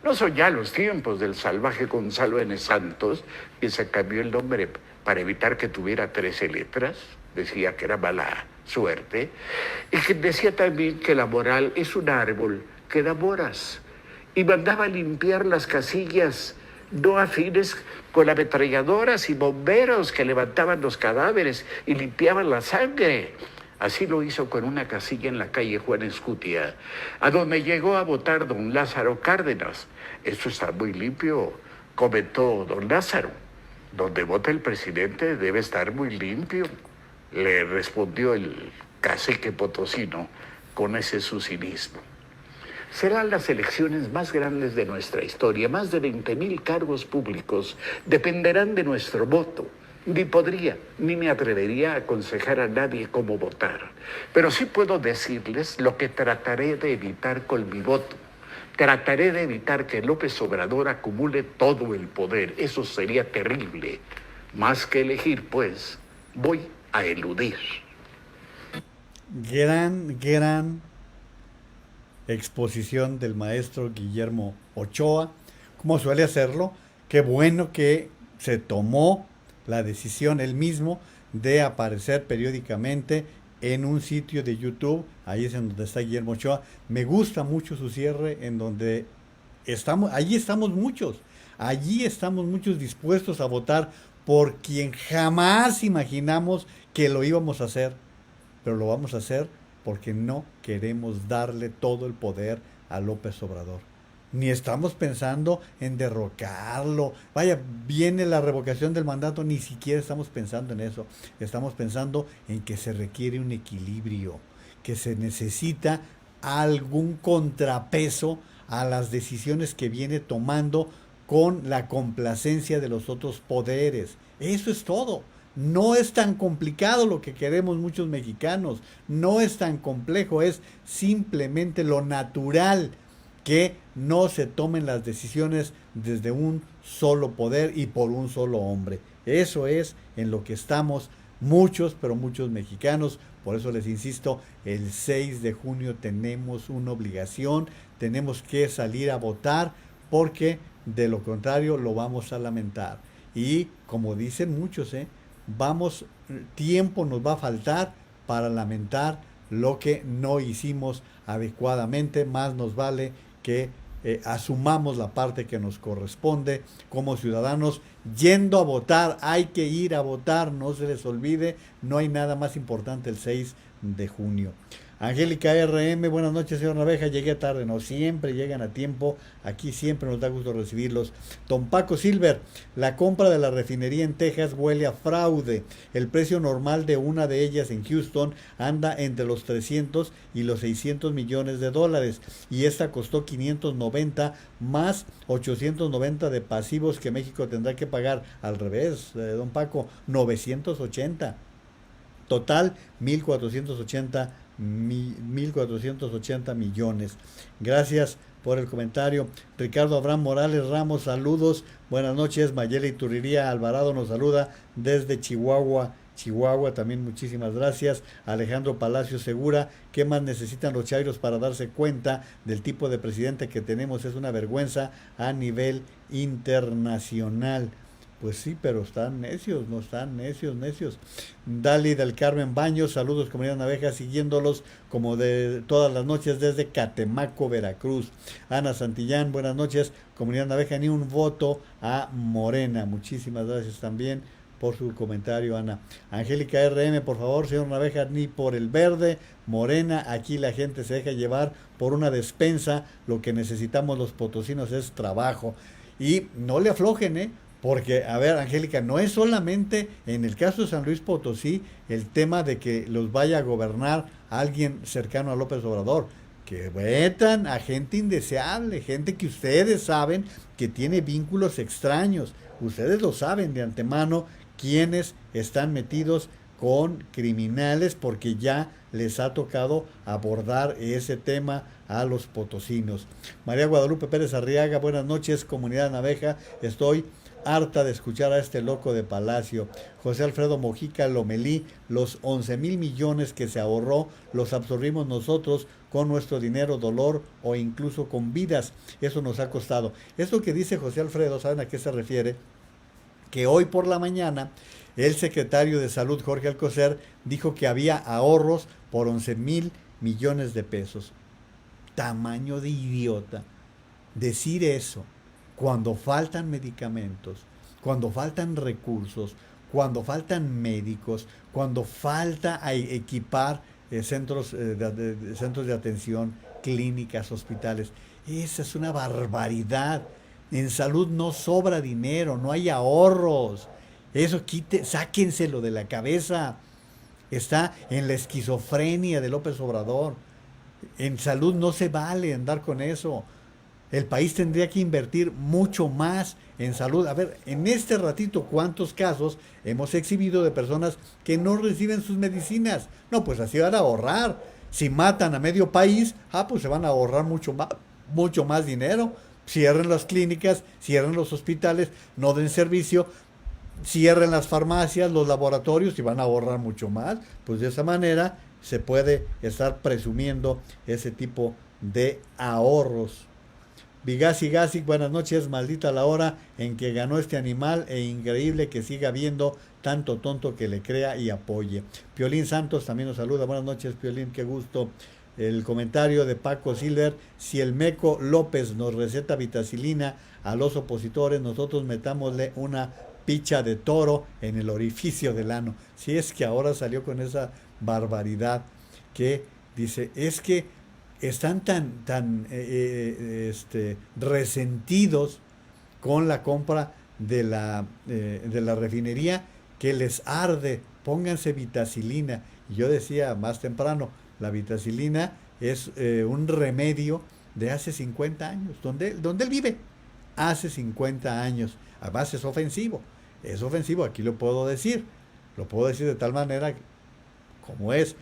No son ya los tiempos del salvaje Gonzalo N. Santos, que se cambió el nombre para evitar que tuviera 13 letras, decía que era mala suerte, y que decía también que la moral es un árbol que da moras, y mandaba limpiar las casillas no afines con ametralladoras y bomberos que levantaban los cadáveres y limpiaban la sangre. Así lo hizo con una casilla en la calle Juan Escutia, a donde llegó a votar don Lázaro Cárdenas. Esto está muy limpio, comentó don Lázaro. Donde vota el presidente debe estar muy limpio, le respondió el cacique potosino con ese su cinismo. Serán las elecciones más grandes de nuestra historia. Más de 20,000 cargos públicos dependerán de nuestro voto. Ni podría, ni me atrevería a aconsejar a nadie cómo votar. Pero sí puedo decirles lo que trataré de evitar con mi voto. Trataré de evitar que López Obrador acumule todo el poder. Eso sería terrible. Más que elegir, pues, voy a eludir. Gran exposición del maestro Guillermo Ochoa, como suele hacerlo. Qué bueno que se tomó la decisión él mismo de aparecer periódicamente en un sitio de YouTube. Ahí es en donde está Guillermo Ochoa. Me gusta mucho su cierre, en donde allí estamos muchos dispuestos a votar por quien jamás imaginamos que lo íbamos a hacer, pero lo vamos a hacer porque no queremos darle todo el poder a López Obrador. ni estamos pensando en derrocarlo. Vaya, viene la revocación del mandato, ni siquiera estamos pensando en eso. Estamos pensando en que se requiere un equilibrio, que se necesita algún contrapeso a las decisiones que viene tomando con la complacencia de los otros poderes. Eso es todo. No es tan complicado lo que queremos muchos mexicanos, no es tan complejo, es simplemente lo natural que no se tomen las decisiones desde un solo poder y por un solo hombre. Eso es en lo que estamos muchos, pero muchos mexicanos. Por eso les insisto, el 6 de junio tenemos una obligación, tenemos que salir a votar, porque de lo contrario lo vamos a lamentar. Y como dicen muchos, tiempo nos va a faltar para lamentar lo que no hicimos adecuadamente. Más nos vale que asumamos la parte que nos corresponde como ciudadanos yendo a votar. Hay que ir a votar, no se les olvide, no hay nada más importante el 6 de junio. Angélica RM, buenas noches, señor Naveja, llegué tarde, no, siempre llegan a tiempo, aquí siempre nos da gusto recibirlos. Don Paco Silver, la compra de la refinería en Texas huele a fraude, el precio normal de una de ellas en Houston anda entre los 300 y los 600 millones de dólares, y esta costó 590 más 890 de pasivos que México tendrá que pagar, al revés, don Paco, 980, total 1.480 millones. Gracias por el comentario. Ricardo Abraham Morales Ramos, saludos, buenas noches. Mayela Iturriría Alvarado nos saluda desde Chihuahua, también muchísimas gracias. Alejandro Palacio Segura, ¿qué más necesitan los chairos para darse cuenta del tipo de presidente que tenemos? Es una vergüenza a nivel internacional. Pues sí, pero están necios, no están necios. Dali del Carmen Baños, saludos comunidad Naveja, siguiéndolos como de todas las noches desde Catemaco, Veracruz. Ana Santillán, buenas noches, comunidad Naveja, ni un voto a Morena. Muchísimas gracias también por su comentario, Ana. Angélica RM, por favor, señor Naveja, ni por el verde, Morena, aquí la gente se deja llevar por una despensa, lo que necesitamos los potosinos es trabajo. Y no le aflojen, porque, a ver, Angélica, no es solamente en el caso de San Luis Potosí el tema de que los vaya a gobernar alguien cercano a López Obrador, que vetan a gente indeseable, gente que ustedes saben que tiene vínculos extraños, ustedes lo saben de antemano, quienes están metidos con criminales, porque ya les ha tocado abordar ese tema a los potosinos. María Guadalupe Pérez Arriaga, buenas noches, comunidad Naveja, estoy harta de escuchar a este loco de Palacio. José Alfredo Mojica Lomelí, los 11,000 millones que se ahorró los absorbimos nosotros con nuestro dinero, dolor o incluso con vidas. Eso nos ha costado. Eso que dice José Alfredo, ¿saben a qué se refiere? Que hoy por la mañana el secretario de Salud, Jorge Alcocer, dijo que había ahorros por 11,000 millones de pesos. Tamaño de idiota. Decir eso cuando faltan medicamentos, cuando faltan recursos, cuando faltan médicos, cuando falta equipar centros de atención, clínicas, hospitales. Esa es una barbaridad. En salud no sobra dinero, no hay ahorros. Eso sáquenselo de la cabeza. Está en la esquizofrenia de López Obrador. En salud no se vale andar con eso. El país tendría que invertir mucho más en salud. A ver, en este ratito, ¿cuántos casos hemos exhibido de personas que no reciben sus medicinas? No, pues así van a ahorrar. Si matan a medio país, pues se van a ahorrar mucho más dinero. Cierren las clínicas, cierren los hospitales, no den servicio, cierren las farmacias, los laboratorios y van a ahorrar mucho más. Pues de esa manera se puede estar presumiendo ese tipo de ahorros. Vigasi Gasi, buenas noches, maldita la hora en que ganó este animal e increíble que siga habiendo tanto tonto que le crea y apoye. Piolín Santos también nos saluda, buenas noches Piolín, qué gusto. El comentario de Paco Silver, si el Meco López nos receta vitacilina a los opositores, nosotros metámosle una picha de toro en el orificio del ano. Si es que ahora salió con esa barbaridad que dice, es que están tan resentidos con la compra de la refinería que les arde. Pónganse vitacilina. Y yo decía más temprano, la vitacilina es un remedio de hace 50 años, donde él vive, hace 50 años. Además es ofensivo, aquí lo puedo decir de tal manera como es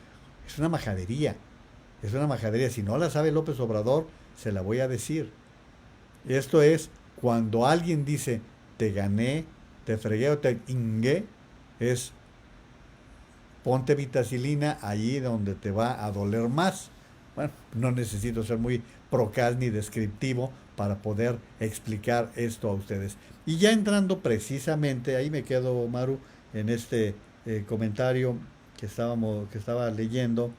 una majadería, si no la sabe López Obrador, se la voy a decir. Esto es, cuando alguien dice, te gané, te fregué o te ingué, es, ponte vitacilina allí donde te va a doler más. Bueno, no necesito ser muy procaz ni descriptivo para poder explicar esto a ustedes. Y ya entrando precisamente, ahí me quedo, Maru, en este comentario que estaba leyendo,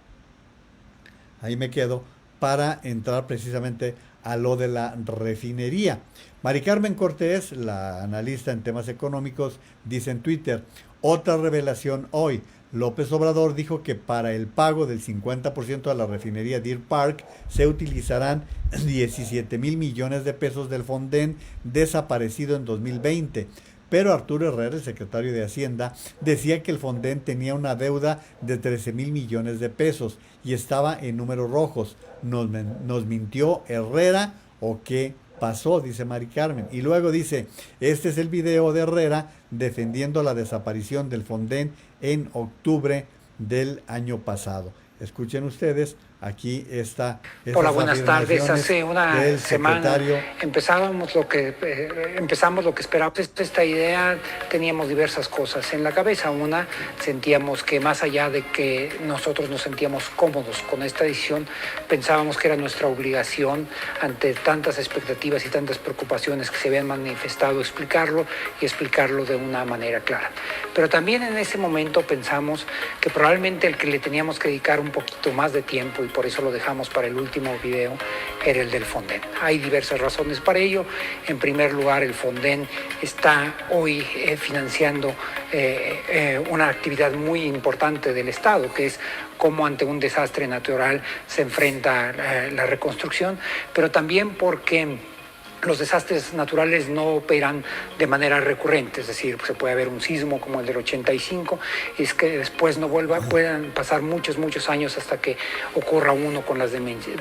ahí me quedo para entrar precisamente a lo de la refinería. Mari Carmen Cortés, la analista en temas económicos, dice en Twitter, otra revelación hoy. López Obrador dijo que para el pago del 50% de la refinería Deer Park se utilizarán 17 mil millones de pesos del Fonden desaparecido en 2020. Pero Arturo Herrera, el secretario de Hacienda, decía que el Fonden tenía una deuda de 13 mil millones de pesos y estaba en números rojos. ¿Nos mintió Herrera o qué pasó?, dice Mari Carmen. Y luego dice, este es el video de Herrera defendiendo la desaparición del Fonden en octubre del año pasado. Escuchen ustedes, aquí está. Hola, buenas tardes. Hace una semana empezamos lo que esperábamos. Esta idea, teníamos diversas cosas en la cabeza. Una, sentíamos que más allá de que nosotros nos sentíamos cómodos con esta decisión, pensábamos que era nuestra obligación, ante tantas expectativas y tantas preocupaciones que se habían manifestado, explicarlo de una manera clara. Pero también en ese momento pensamos que probablemente el que le teníamos que dedicar un poquito más de tiempo, y por eso lo dejamos para el último video, era el del Fonden. Hay diversas razones para ello. En primer lugar, el Fonden está hoy financiando una actividad muy importante del Estado, que es cómo ante un desastre natural se enfrenta la reconstrucción, pero también porque los desastres naturales no operan de manera recurrente, es decir, se puede haber un sismo como el del 85, y es que después no puedan pasar muchos años hasta que ocurra uno con las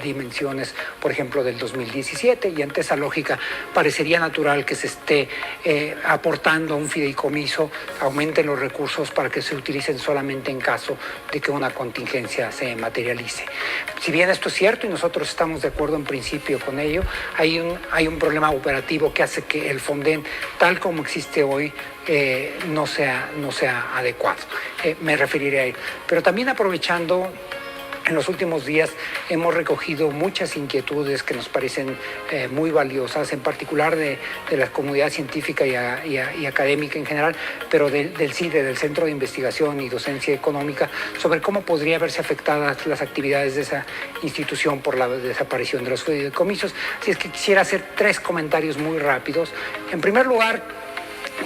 dimensiones, por ejemplo, del 2017, y ante esa lógica parecería natural que se esté aportando a un fideicomiso, aumenten los recursos para que se utilicen solamente en caso de que una contingencia se materialice. Si bien esto es cierto y nosotros estamos de acuerdo en principio con ello, hay un problema operativo que hace que el Fonden, tal como existe hoy, no sea adecuado. Me referiré a ello. Pero también aprovechando, en los últimos días hemos recogido muchas inquietudes que nos parecen muy valiosas, en particular de la comunidad científica y académica en general, pero del CIDE, del Centro de Investigación y Docencia Económica, sobre cómo podría verse afectadas las actividades de esa institución por la desaparición de los fideicomisos. Así es que quisiera hacer 3 comentarios muy rápidos. En primer lugar,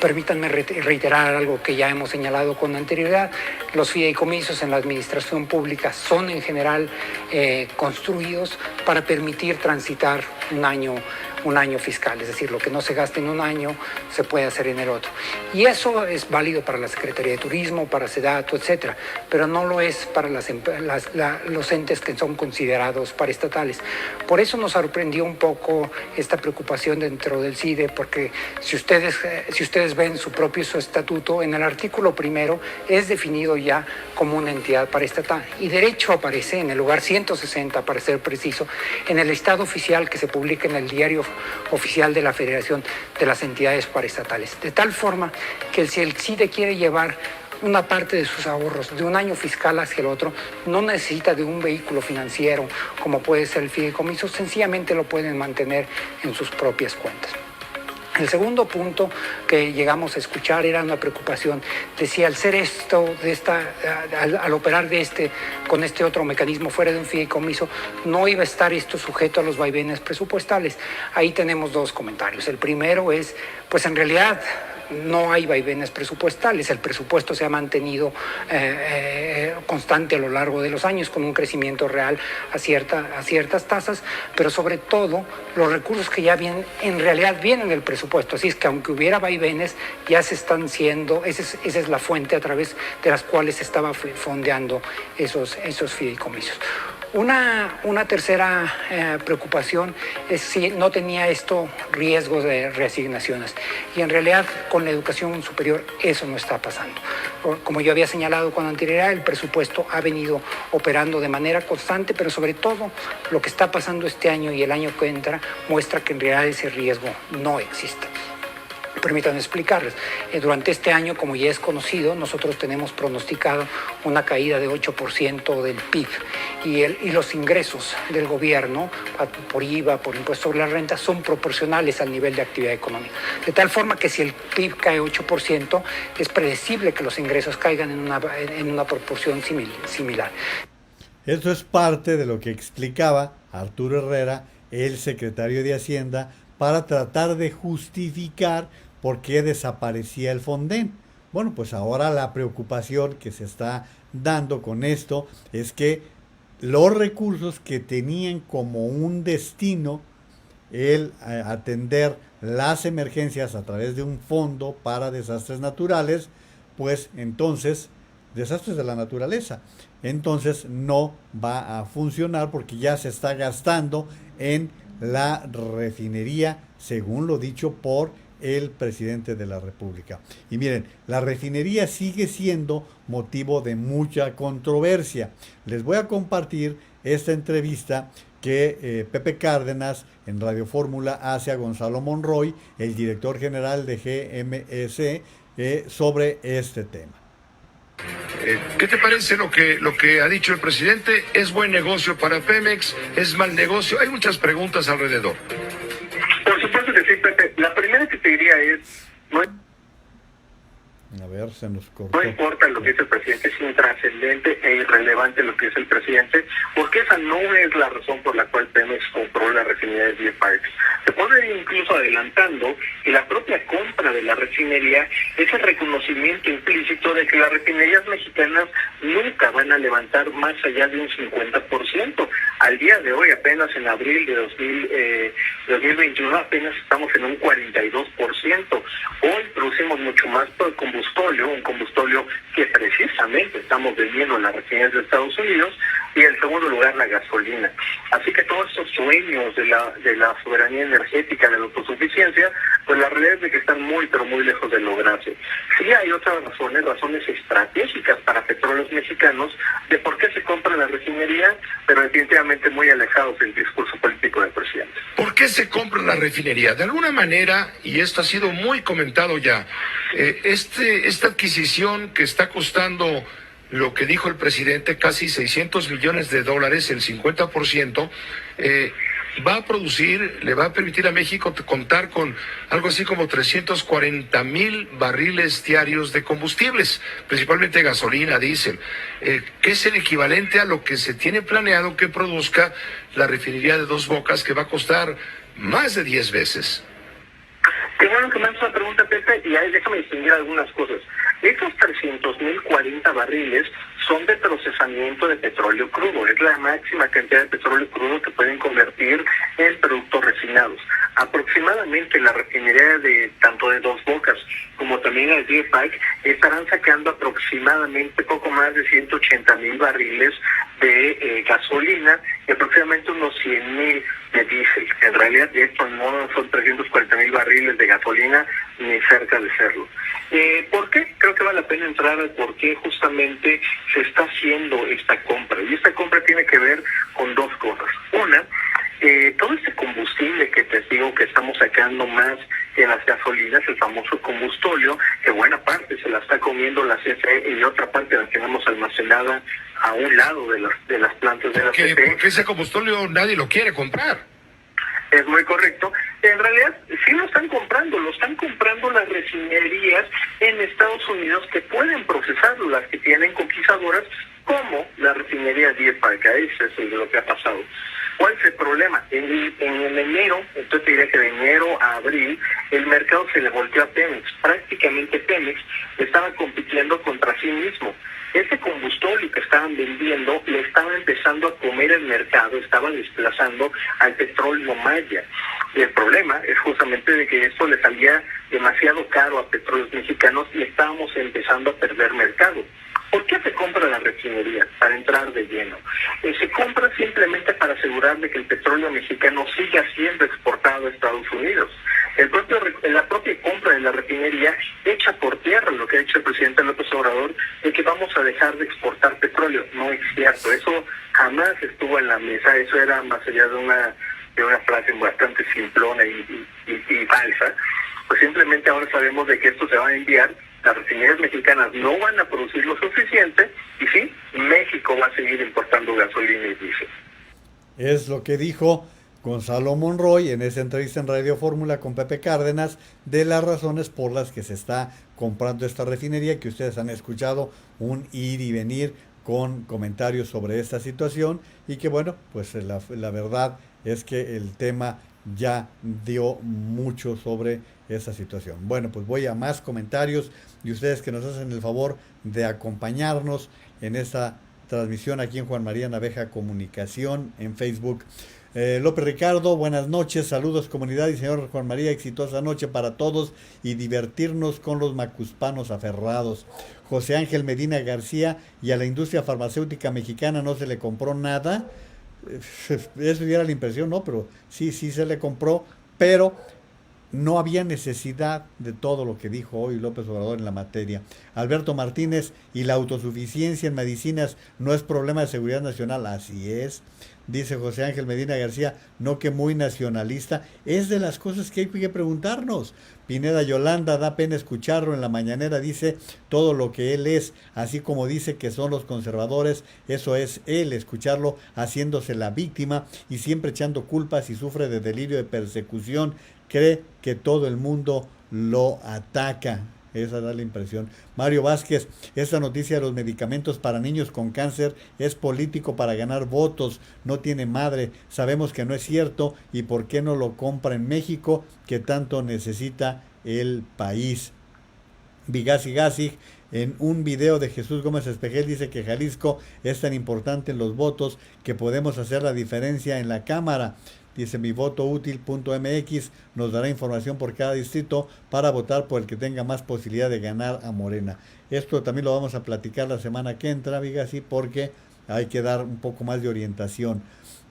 permítanme reiterar algo que ya hemos señalado con anterioridad. Los fideicomisos en la administración pública son en general construidos para permitir transitar un año fiscal, es decir, lo que no se gasta en un año se puede hacer en el otro. Y eso es válido para la Secretaría de Turismo, para SEDATU, etcétera, pero no lo es para los entes que son considerados paraestatales. Por eso nos sorprendió un poco esta preocupación dentro del CIDE, porque si ustedes ven su estatuto, en el artículo 1 es definido ya como una entidad paraestatal, y derecho aparece en el lugar 160, para ser preciso, en el listado oficial que se publica en el Diario Oficial de la Federación de las Entidades Paraestatales. De tal forma que si el CIDE quiere llevar una parte de sus ahorros de un año fiscal hacia el otro, no necesita de un vehículo financiero como puede ser el fideicomiso, sencillamente lo pueden mantener en sus propias cuentas. El segundo punto que llegamos a escuchar era una preocupación. Decía, al operar con este otro mecanismo fuera de un fideicomiso, no iba a estar esto sujeto a los vaivenes presupuestales. Ahí tenemos 2 comentarios. El primero es, pues en realidad, no hay vaivenes presupuestales, el presupuesto se ha mantenido constante a lo largo de los años con un crecimiento real a ciertas tasas, pero sobre todo los recursos que ya vienen, en realidad vienen del presupuesto, así es que aunque hubiera vaivenes, ya se están siendo, esa es la fuente a través de las cuales se estaba fondeando esos fideicomisos. Una tercera preocupación es si no tenía esto riesgos de reasignaciones, y en realidad con la educación superior eso no está pasando. Como yo había señalado con anterioridad, el presupuesto ha venido operando de manera constante, pero sobre todo lo que está pasando este año y el año que entra muestra que en realidad ese riesgo no existe. Permítanme explicarles. Durante este año, como ya es conocido, nosotros tenemos pronosticado una caída de 8% del PIB y los ingresos del gobierno por IVA, por impuesto sobre la renta, son proporcionales al nivel de actividad económica. De tal forma que si el PIB cae 8%, es predecible que los ingresos caigan en una proporción similar. Eso es parte de lo que explicaba Arturo Herrera, el secretario de Hacienda, para tratar de justificar por qué desaparecía el Fonden. Bueno, pues ahora la preocupación que se está dando con esto es que los recursos que tenían como un destino el atender las emergencias a través de un fondo para desastres naturales, pues entonces, desastres de la naturaleza, entonces no va a funcionar porque ya se está gastando en la refinería, según lo dicho por el presidente de la República. Y miren, la refinería sigue siendo motivo de mucha controversia. Les voy a compartir esta entrevista que Pepe Cárdenas en Radio Fórmula hace a Gonzalo Monroy, el director general de GMS, sobre este tema. ¿Qué te parece lo que ha dicho el presidente? ¿Es buen negocio para Pemex? ¿Es mal negocio? Hay muchas preguntas alrededor. Por supuesto que sí, Pepe. La primera que te diría es... A ver, se nos cortó. No importa lo que dice el presidente, es intrascendente e irrelevante lo que dice el presidente, porque esa no es la razón por la cual Pemex compró la refinería de Deer Park. Se puede ir incluso adelantando que la propia compra de la refinería es el reconocimiento implícito de que las refinerías mexicanas nunca van a levantar más allá de un 50%. Al día de hoy, apenas en abril de 2021, apenas estamos en un 42%. Hoy producimos mucho más por combustóleo, un combustóleo que precisamente estamos vendiendo en las refinerías de Estados Unidos, y en segundo lugar la gasolina. Así que todos esos sueños de la soberanía energética, de la autosuficiencia, pues la realidad es de que están muy, pero muy lejos de lograrse. Sí hay otras razones estratégicas para petróleos mexicanos de por qué se compra la refinería, pero definitivamente muy alejados del discurso político del presidente. ¿Por qué se compra la refinería? De alguna manera, y esto ha sido muy comentado ya, esta adquisición que está costando, lo que dijo el presidente, casi $600 millones, el 50%, va a producir, le va a permitir a México contar con algo así como 340,000 barriles diarios de combustibles, principalmente gasolina, diésel, que es el equivalente a lo que se tiene planeado que produzca la refinería de Dos Bocas, que va a costar más de 10 veces. Qué bueno que me haces la pregunta, Pepe, y ahí déjame distinguir algunas cosas. Estos 300,040 barriles son de procesamiento de petróleo crudo. Es la máxima cantidad de petróleo crudo que pueden convertir en productos refinados. Aproximadamente la refinería tanto de Dos Bocas como también la de Deer Park estarán sacando aproximadamente poco más de 180,000 barriles de gasolina y aproximadamente unos 100,000 de diésel. En realidad esto no son 340,000 barriles de gasolina ni cerca de serlo. ¿Por qué? Creo que vale la pena entrar al por qué justamente se está haciendo esta compra. Y esta compra tiene que ver con dos cosas. Una, todo este combustible que te digo que estamos sacando más en las gasolinas, el famoso combustóleo, que buena parte se la está comiendo la CFE y otra parte la tenemos almacenada a un lado de las plantas de la CFE. Porque ese combustóleo nadie lo quiere comprar. Es muy correcto. En realidad sí lo están comprando las refinerías en Estados Unidos que pueden procesarlo, las que tienen coquizadoras, como la refinería Deer Park. Eso es lo que ha pasado. ¿Cuál es el problema? En el enero, entonces te diría que de enero a abril, el mercado se le volteó a Pemex. Prácticamente Pemex estaba compitiendo contra sí mismo. Ese combustible que estaban vendiendo le estaba empezando a comer el mercado, estaba desplazando al petróleo maya. Y el problema es justamente de que esto le salía demasiado caro a petróleos mexicanos y estábamos empezando a perder mercado. ¿Por qué se compra la refinería? Para entrar de lleno. Se compra simplemente para asegurar de que el petróleo mexicano siga siendo exportado a Estados Unidos. La propia compra de la refinería echa por tierra lo que ha dicho el presidente López Obrador de que vamos a dejar de exportar petróleo. No es cierto, eso jamás estuvo en la mesa, eso era más allá de una frase bastante simplona y falsa. Pues simplemente ahora sabemos de que esto se va a enviar, las refinerías mexicanas no van a producir lo suficiente y sí, México va a seguir importando gasolina y diésel. Es lo que dijo Gonzalo Monroy en esa entrevista en Radio Fórmula con Pepe Cárdenas, de las razones por las que se está comprando esta refinería, que ustedes han escuchado un ir y venir con comentarios sobre esta situación, y que bueno, pues la verdad es que el tema ya dio mucho sobre esa situación. Bueno, pues voy a más comentarios y ustedes que nos hacen el favor de acompañarnos en esta transmisión aquí en Juan María Naveja Comunicación en Facebook. López Ricardo, buenas noches, saludos comunidad y señor Juan María, exitosa noche para todos y divertirnos con los macuspanos aferrados. José Ángel Medina García, y a la industria farmacéutica mexicana no se le compró nada. Eso diera la impresión, ¿no? Pero sí se le compró, pero no había necesidad de todo lo que dijo hoy López Obrador en la materia. Alberto Martínez, y la autosuficiencia en medicinas no es problema de seguridad nacional. Así es, dice José Ángel Medina García, no que muy nacionalista, es de las cosas que hay que preguntarnos. Pineda Yolanda, da pena escucharlo en la mañanera, dice todo lo que él es, así como dice que son los conservadores, eso es él, escucharlo haciéndose la víctima y siempre echando culpas y sufre de delirio de persecución, cree que todo el mundo lo ataca. Esa da la impresión. Mario Vázquez, esta noticia de los medicamentos para niños con cáncer es político para ganar votos, no tiene madre, sabemos que no es cierto, y por qué no lo compra en México, que tanto necesita el país. Vigasi Gasi, en un video de Jesús Gómez Espejel, dice que Jalisco es tan importante en los votos que podemos hacer la diferencia en la Cámara. Dice, mivotoútil.mx nos dará información por cada distrito para votar por el que tenga más posibilidad de ganar a Morena. Esto también lo vamos a platicar la semana que entra, Vigasi, porque hay que dar un poco más de orientación.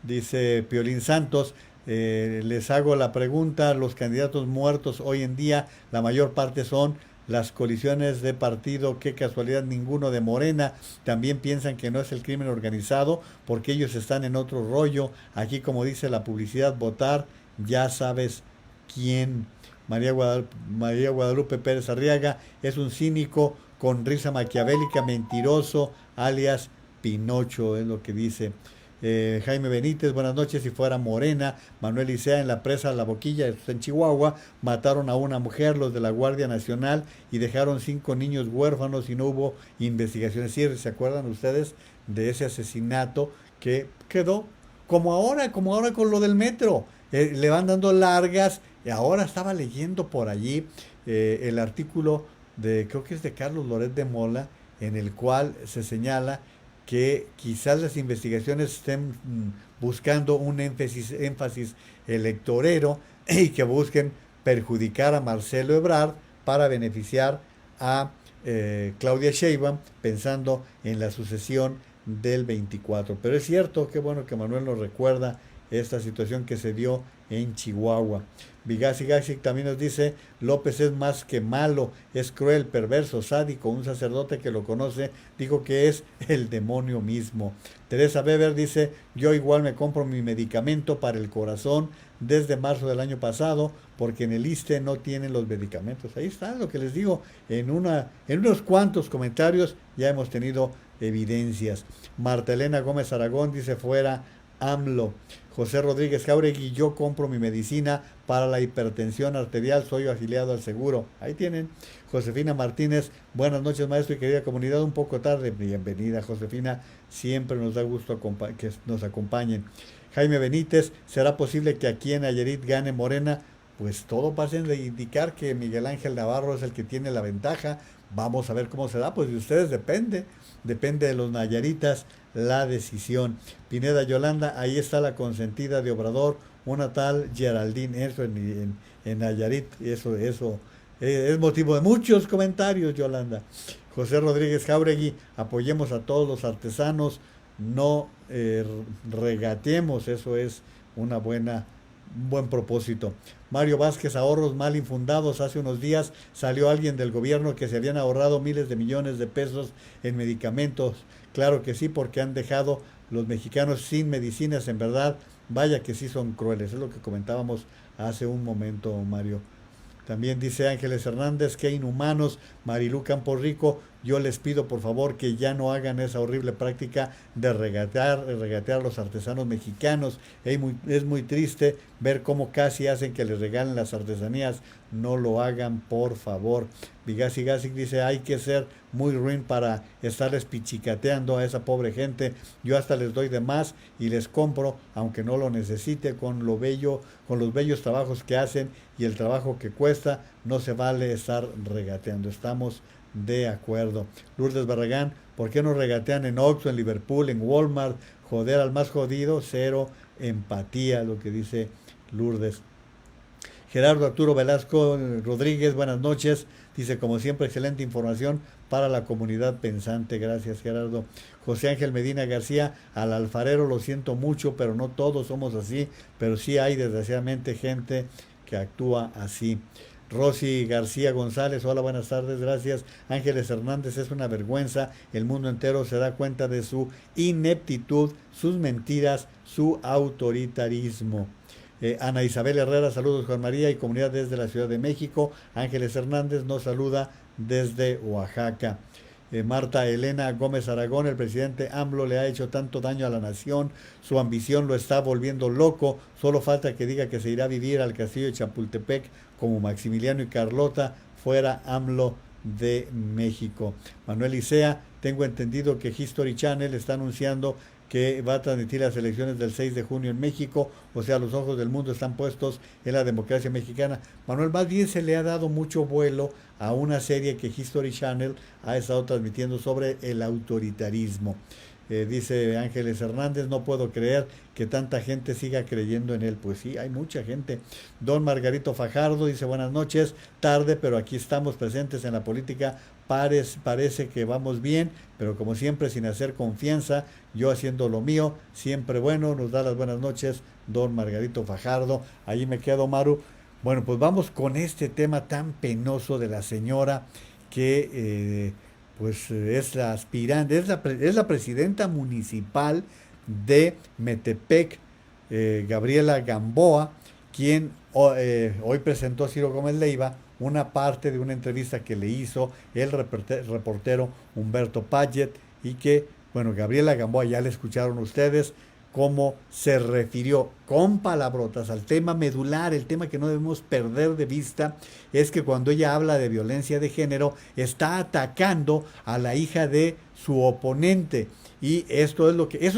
Dice Piolín Santos, les hago la pregunta, los candidatos muertos hoy en día, la mayor parte son las colisiones de partido, qué casualidad, ninguno de Morena. También piensan que no es el crimen organizado porque ellos están en otro rollo. Aquí, como dice la publicidad, votar, ya sabes quién. María Guadalupe Pérez Arriaga es un cínico con risa maquiavélica, mentiroso, alias Pinocho, es lo que dice. Jaime Benítez, buenas noches. Si fuera Morena, Manuel Icea en la presa La Boquilla, en Chihuahua, mataron a una mujer, los de la Guardia Nacional, y dejaron 5 niños huérfanos y no hubo investigaciones. ¿Sí? ¿Se acuerdan ustedes de ese asesinato que quedó como ahora con lo del metro? Le van dando largas. Y ahora estaba leyendo por allí el artículo creo que es de Carlos Loret de Mola, en el cual se señala que quizás las investigaciones estén buscando un énfasis electorero y que busquen perjudicar a Marcelo Ebrard para beneficiar a Claudia Sheinbaum, pensando en la sucesión del 24. Pero es cierto, qué bueno que Manuel nos recuerda esta situación que se dio en Chihuahua. Vigasi Gasi también nos dice, López es más que malo, es cruel, perverso, sádico. Un sacerdote que lo conoce dijo que es el demonio mismo. Teresa Weber dice, yo igual me compro mi medicamento para el corazón desde marzo del año pasado porque en el ISSSTE no tienen los medicamentos. Ahí está lo que les digo, en unos cuantos comentarios ya hemos tenido evidencias. Marta Elena Gómez Aragón dice, fuera AMLO. José Rodríguez Jauregui, yo compro mi medicina para la hipertensión arterial, soy afiliado al seguro. Ahí tienen. Josefina Martínez, buenas noches maestro y querida comunidad, un poco tarde, bienvenida Josefina, siempre nos da gusto que nos acompañen. Jaime Benítez, ¿será posible que aquí en Nayarit gane Morena? Pues todo parece indicar que Miguel Ángel Navarro es el que tiene la ventaja. Vamos a ver cómo se da, pues de ustedes depende de los nayaritas la decisión. Pineda Yolanda, ahí está la consentida de Obrador, una tal Geraldine, eso en Nayarit, eso es motivo de muchos comentarios, Yolanda. José Rodríguez Jauregui, apoyemos a todos los artesanos, no regateemos, eso es un buen propósito. Mario Vázquez, ahorros mal infundados. Hace unos días salió alguien del gobierno que se habían ahorrado miles de millones de pesos en medicamentos. Claro que sí, porque han dejado los mexicanos sin medicinas, en verdad, vaya que sí son crueles, es lo que comentábamos hace un momento, Mario. También dice Ángeles Hernández, qué inhumanos. Marilú Campo Rico, yo les pido por favor que ya no hagan esa horrible práctica de regatear a los artesanos mexicanos. Es muy triste ver cómo casi hacen que les regalen las artesanías. No lo hagan, por favor. Vigasi Gasic dice, hay que ser muy ruin para estarles pichicateando a esa pobre gente. Yo hasta les doy de más y les compro, aunque no lo necesite, con los bellos trabajos que hacen y el trabajo que cuesta. No se vale estar regateando. Estamos de acuerdo. Lourdes Barragán, ¿por qué no regatean en Oxxo, en Liverpool, en Walmart? Joder al más jodido, cero empatía, lo que dice Lourdes. Gerardo Arturo Velasco Rodríguez, buenas noches. Dice, como siempre, excelente información para la comunidad pensante. Gracias, Gerardo. José Ángel Medina García, al alfarero lo siento mucho, pero no todos somos así, pero sí hay desgraciadamente gente que actúa así. Rosy García González, hola, buenas tardes, gracias. Ángeles Hernández, es una vergüenza, el mundo entero se da cuenta de su ineptitud, sus mentiras, su autoritarismo. Ana Isabel Herrera, saludos Juan María y comunidad desde la Ciudad de México. Ángeles Hernández nos saluda desde Oaxaca. Marta Elena Gómez Aragón, el presidente AMLO le ha hecho tanto daño a la nación, su ambición lo está volviendo loco, solo falta que diga que se irá a vivir al castillo de Chapultepec como Maximiliano y Carlota, fuera AMLO de México. Manuel Isea, tengo entendido que History Channel está anunciando que va a transmitir las elecciones del 6 de junio en México, o sea, los ojos del mundo están puestos en la democracia mexicana. Manuel, más bien se le ha dado mucho vuelo a una serie que History Channel ha estado transmitiendo sobre el autoritarismo. Dice Ángeles Hernández, no puedo creer que tanta gente siga creyendo en él. Pues sí, hay mucha gente. Don Margarito Fajardo dice, buenas noches, tarde, pero aquí estamos presentes en la política. Parece que vamos bien, pero como siempre sin hacer confianza, yo haciendo lo mío, siempre bueno. Nos da las buenas noches don Margarito Fajardo. Ahí me quedo, Maru. Bueno, pues vamos con este tema tan penoso de la señora que pues es la aspirante, es la presidenta municipal de Metepec, Gabriela Gamboa, quien hoy presentó a Ciro Gómez Leiva una parte de una entrevista que le hizo el reportero Humberto Paget, y que, bueno, Gabriela Gamboa ya le escucharon ustedes cómo se refirió con palabrotas al tema medular. El tema que no debemos perder de vista es que cuando ella habla de violencia de género está atacando a la hija de su oponente, y eso es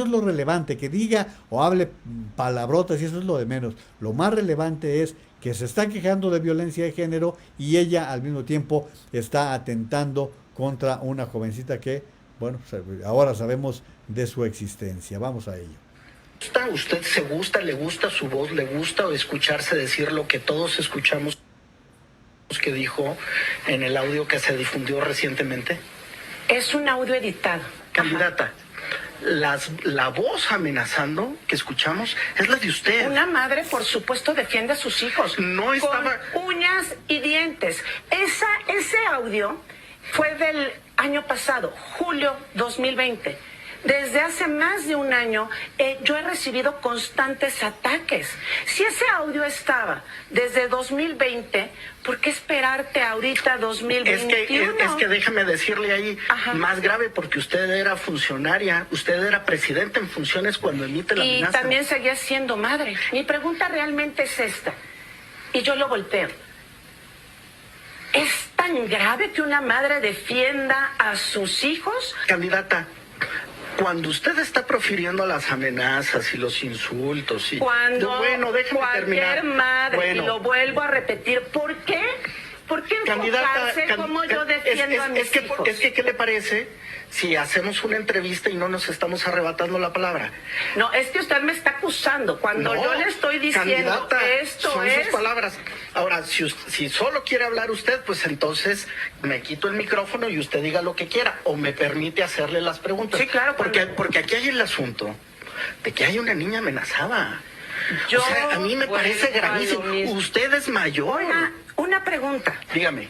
lo relevante, que diga o hable palabrotas, y eso es lo de menos. Lo más relevante es que se está quejando de violencia de género y ella al mismo tiempo está atentando contra una jovencita que, bueno, ahora sabemos de su existencia. Vamos a ello. ¿Usted le gusta su voz, le gusta escucharse decir lo que todos escuchamos que dijo en el audio que se difundió recientemente? Es un audio editado. Candidata, la voz amenazando que escuchamos es la de usted. Una madre, por supuesto, defiende a sus hijos. No estaba... Con uñas y dientes. Ese audio fue del año pasado, julio 2020. Desde hace más de un año yo he recibido constantes ataques. Si ese audio estaba desde 2020, ¿por qué esperarte ahorita 2021? Es que déjame decirle ahí, más grave, porque usted era funcionaria, usted era presidenta en funciones cuando emite la amenaza. Y también seguía siendo madre. Mi pregunta realmente es esta, y yo lo volteo. ¿Es tan grave que una madre defienda a sus hijos? Candidata, Cuando usted está profiriendo las amenazas y los insultos y... Cuando déjeme terminar. Madre, y lo vuelvo a repetir, ¿por qué? ¿Por qué enfocarse como yo defiendo a mis hijos? Es que, ¿qué le parece si hacemos una entrevista y no nos estamos arrebatando la palabra? No, es que usted me está acusando. Cuando yo le estoy diciendo esto son sus palabras. Ahora, si solo quiere hablar usted, pues entonces me quito el micrófono y usted diga lo que quiera o me permite hacerle las preguntas. Sí, claro. Porque aquí hay el asunto de que hay una niña amenazada. O sea, a mí me parece gravísimo. Usted es mayor. Una pregunta. Dígame.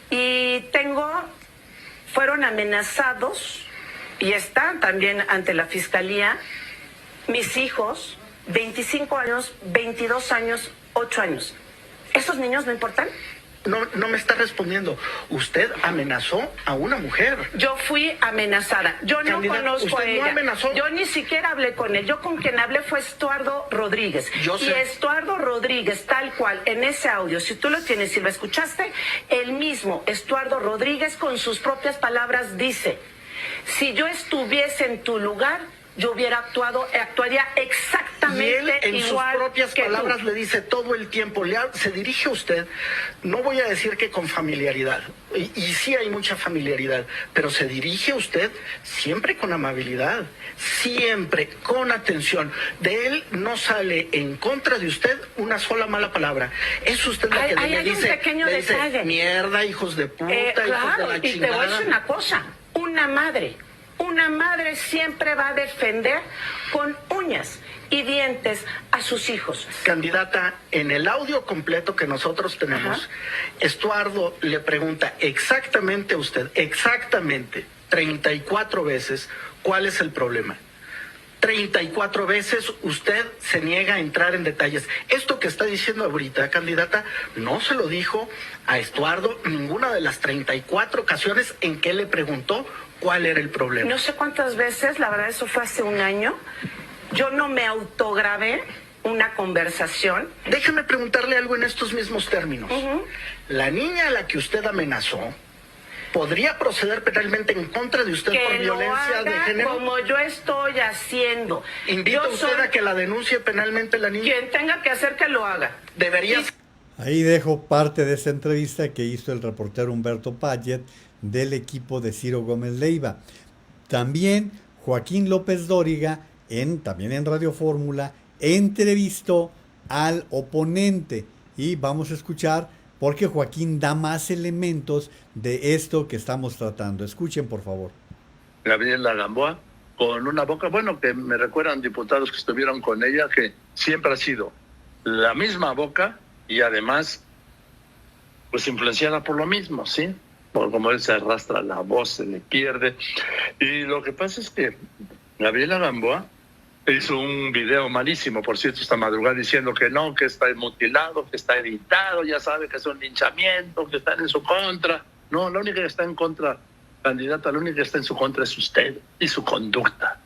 Y fueron amenazados y están también ante la fiscalía mis hijos, 25 años, 22 años, 8 años. ¿Esos niños no importan? No me está respondiendo. Usted amenazó a una mujer. Yo fui amenazada. Yo no conozco a ella. No amenazó. Yo ni siquiera hablé con él. Yo con quien hablé fue Estuardo Rodríguez. Y Estuardo Rodríguez, tal cual, en ese audio, si tú lo tienes y lo escuchaste, el mismo Estuardo Rodríguez con sus propias palabras dice: si yo estuviese en tu lugar, yo actuaría exactamente igual. Y él, en sus propias palabras, le dice todo el tiempo, se dirige a usted, no voy a decir que con familiaridad, y sí hay mucha familiaridad, pero se dirige a usted siempre con amabilidad, siempre con atención. De él no sale en contra de usted una sola mala palabra. Es usted la que le dice, mierda, hijos de puta, hijos de la chingada. Y te voy a decir una cosa, una madre siempre va a defender con uñas y dientes a sus hijos. Candidata, en el audio completo que nosotros tenemos, Estuardo le pregunta exactamente a usted, 34 veces, ¿cuál es el problema? 34 veces usted se niega a entrar en detalles. Esto que está diciendo ahorita, candidata, no se lo dijo a Estuardo ninguna de las 34 ocasiones en que le preguntó cuál era el problema. No sé cuántas veces, la verdad eso fue hace un año, yo no me autograbé una conversación. Déjame preguntarle algo en estos mismos términos. La niña a la que usted amenazó, ¿podría proceder penalmente en contra de usted por violencia de género? Como yo estoy haciendo. ¿Invita usted a que la denuncie penalmente la niña? Quien tenga que hacer que lo haga. Debería. Ahí dejo parte de esta entrevista que hizo el reportero Humberto Payet del equipo de Ciro Gómez Leiva. También Joaquín López Dóriga, también en Radio Fórmula, entrevistó al oponente y vamos a escuchar porque Joaquín da más elementos de esto que estamos tratando. Escuchen, por favor. Gabriela Gamboa, con una boca, que me recuerdan diputados que estuvieron con ella, que siempre ha sido la misma boca y además, pues influenciada por lo mismo, ¿sí? Por como él se arrastra la voz, se le pierde. Y lo que pasa es que Gabriela Gamboa hizo un video malísimo, por cierto, esta madrugada, diciendo que no, que está mutilado, que está editado, ya sabe que es un linchamiento, que están en su contra. No, la única que está en contra, candidata, la única que está en su contra es usted y su conducta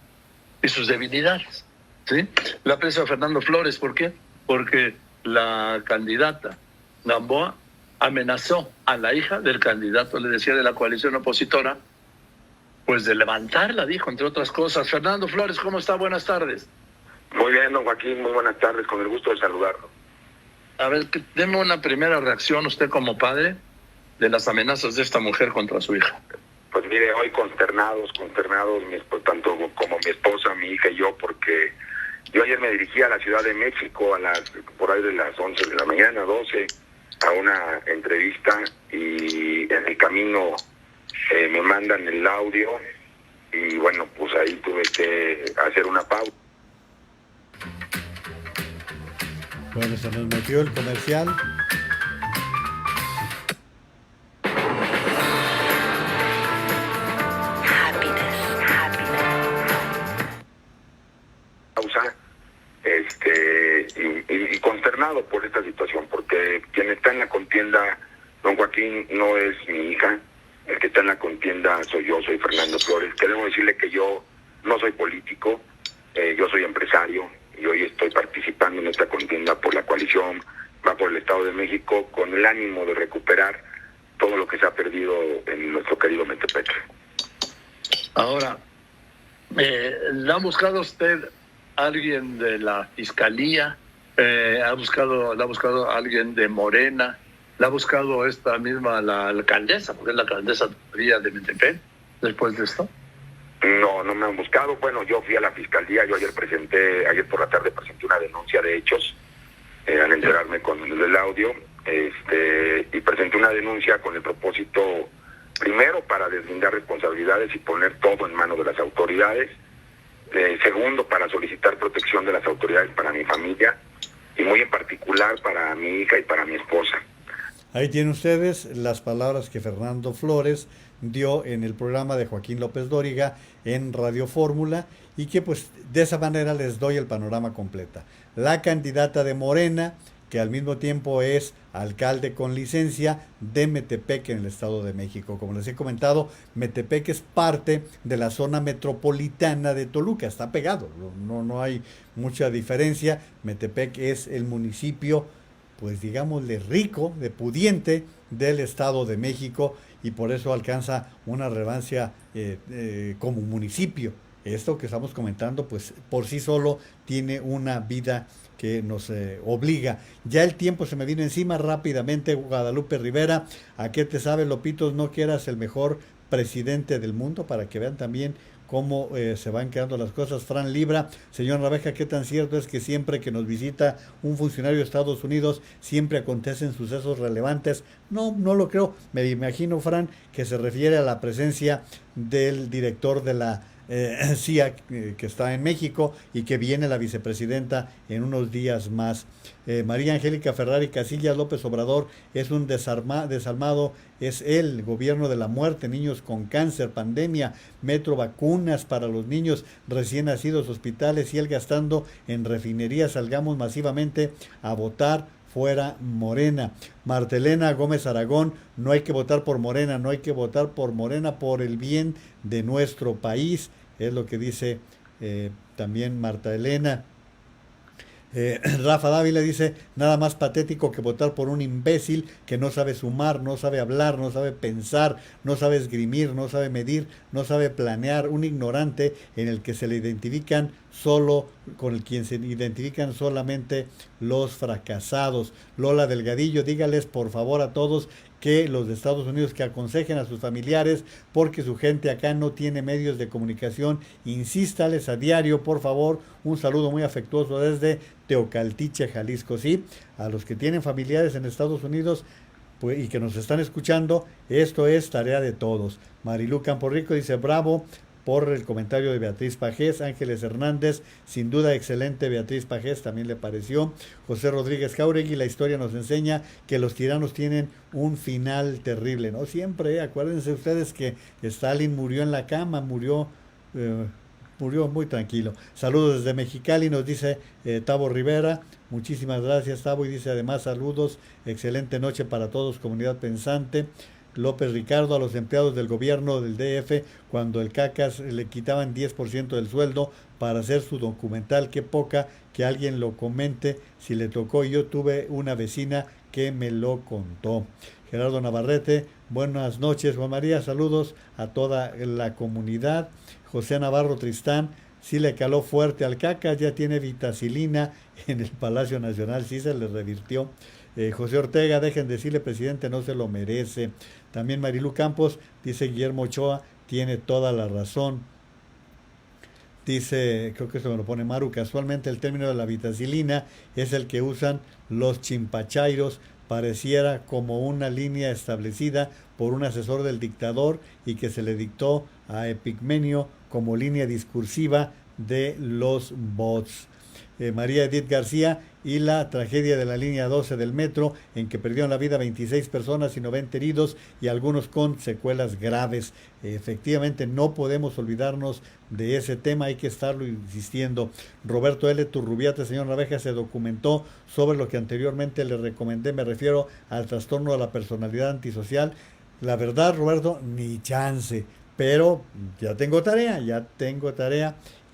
y sus debilidades, ¿sí? La aprecio a Fernando Flores, ¿por qué? Porque la candidata Gamboa amenazó a la hija del candidato, le decía, de la coalición opositora, pues de levantarla, dijo, entre otras cosas. Fernando Flores, ¿cómo está? Buenas tardes. Muy bien, don Joaquín, muy buenas tardes, con el gusto de saludarlo. A ver, deme una primera reacción, usted como padre, de las amenazas de esta mujer contra su hija. Pues mire, hoy consternados, tanto como mi esposa, mi hija y yo, porque yo ayer me dirigí a la Ciudad de México por ahí de las 11 de la mañana, 12, a una entrevista, y en el camino me mandan el audio y bueno, pues ahí tuve que hacer una pausa. Bueno, se nos metió el comercial. Pausa, y consternado por esta situación, porque quien está en la contienda, don Joaquín, no es mi hija. El que está en la contienda soy yo, soy Fernando Flores. Queremos decirle que yo no soy político, yo soy empresario y hoy estoy participando en esta contienda por la coalición Va por el Estado de México con el ánimo de recuperar todo lo que se ha perdido en nuestro querido Metepec. Ahora, ¿le ha buscado usted alguien de la Fiscalía? ¿Le ha buscado alguien de Morena? ¿Le ha buscado esta misma la alcaldesa? Porque es la alcaldesa de Metepec después de esto. No me han buscado. Bueno, yo fui a la Fiscalía, yo ayer por la tarde presenté una denuncia de hechos, al enterarme con el audio, y presenté una denuncia con el propósito, primero, para deslindar responsabilidades y poner todo en manos de las autoridades, segundo, para solicitar protección de las autoridades para mi familia, y muy en particular para mi hija y para mi esposa. Ahí tienen ustedes las palabras que Fernando Flores dio en el programa de Joaquín López Dóriga en Radio Fórmula, y que pues de esa manera les doy el panorama completa. La candidata de Morena, que al mismo tiempo es alcalde con licencia de Metepec en el Estado de México. Como les he comentado, Metepec es parte de la zona metropolitana de Toluca, está pegado, no hay mucha diferencia. Metepec es el municipio, pues digámosle, rico, de pudiente del Estado de México, y por eso alcanza una relevancia como municipio. Esto que estamos comentando, pues por sí solo tiene una vida que nos obliga. Ya el tiempo se me vino encima rápidamente. Guadalupe Rivera, ¿a qué te sabe, Lopitos? No que eras el mejor presidente del mundo, para que vean también cómo se van quedando las cosas. Fran Libra, señor Naveja, ¿qué tan cierto es que siempre que nos visita un funcionario de Estados Unidos siempre acontecen sucesos relevantes? No lo creo. Me imagino, Fran, que se refiere a la presencia del director de la CIA, que está en México, y que viene la vicepresidenta en unos días más. María Angélica Ferrari Casillas, López Obrador es un desalmado, es el gobierno de la muerte, niños con cáncer, pandemia, metro, vacunas para los niños recién nacidos, hospitales, y él gastando en refinerías. Salgamos masivamente a votar fuera Morena. Martelena Gómez Aragón, no hay que votar por Morena, no hay que votar por Morena por el bien de nuestro país, es lo que dice también Marta Elena. Rafa Dávila dice, nada más patético que votar por un imbécil que no sabe sumar, no sabe hablar, no sabe pensar, no sabe esgrimir, no sabe medir, no sabe planear, un ignorante en el que se le identifican con el quien se identifican solamente los fracasados. Lola Delgadillo, dígales por favor a todos que los de Estados Unidos que aconsejen a sus familiares, porque su gente acá no tiene medios de comunicación. Insístales a diario, por favor. Un saludo muy afectuoso desde Teocaltiche, Jalisco. Sí, a los que tienen familiares en Estados Unidos pues, y que nos están escuchando, esto es tarea de todos. Marilú Camporrico dice, bravo por el comentario de Beatriz Pajés. Ángeles Hernández, sin duda excelente Beatriz Pajés, también le pareció. José Rodríguez Jauregui, la historia nos enseña que los tiranos tienen un final terrible, ¿no? Siempre, acuérdense ustedes que Stalin murió en la cama, murió muy tranquilo. Saludos desde Mexicali, nos dice Tavo Rivera. Muchísimas gracias, Tavo, y dice además saludos, excelente noche para todos, comunidad pensante. López Ricardo, a los empleados del gobierno del DF, cuando el CACAS le quitaban 10% del sueldo para hacer su documental, qué poca que alguien lo comente si le tocó. Yo tuve una vecina que me lo contó. Gerardo Navarrete, buenas noches, Juan María, saludos a toda la comunidad. José Navarro Tristán, sí le caló fuerte al CACAS, ya tiene vitacilina en el Palacio Nacional, sí se le revirtió. José Ortega, dejen decirle, presidente, no se lo merece. También Marilú Campos, dice Guillermo Ochoa, tiene toda la razón. Dice, creo que esto me lo pone Maru, casualmente el término de la vitacilina es el que usan los chimpachairos, pareciera como una línea establecida por un asesor del dictador y que se le dictó a Epigmenio como línea discursiva de los bots. María Edith García, y la tragedia de la línea 12 del metro, en que perdieron la vida 26 personas y 90 heridos y algunos con secuelas graves. Efectivamente, no podemos olvidarnos de ese tema, hay que estarlo insistiendo. Roberto L. Turrubiate, señor Naveja, se documentó sobre lo que anteriormente le recomendé, me refiero al trastorno de la personalidad antisocial. La verdad, Roberto, ni chance, pero ya tengo tarea,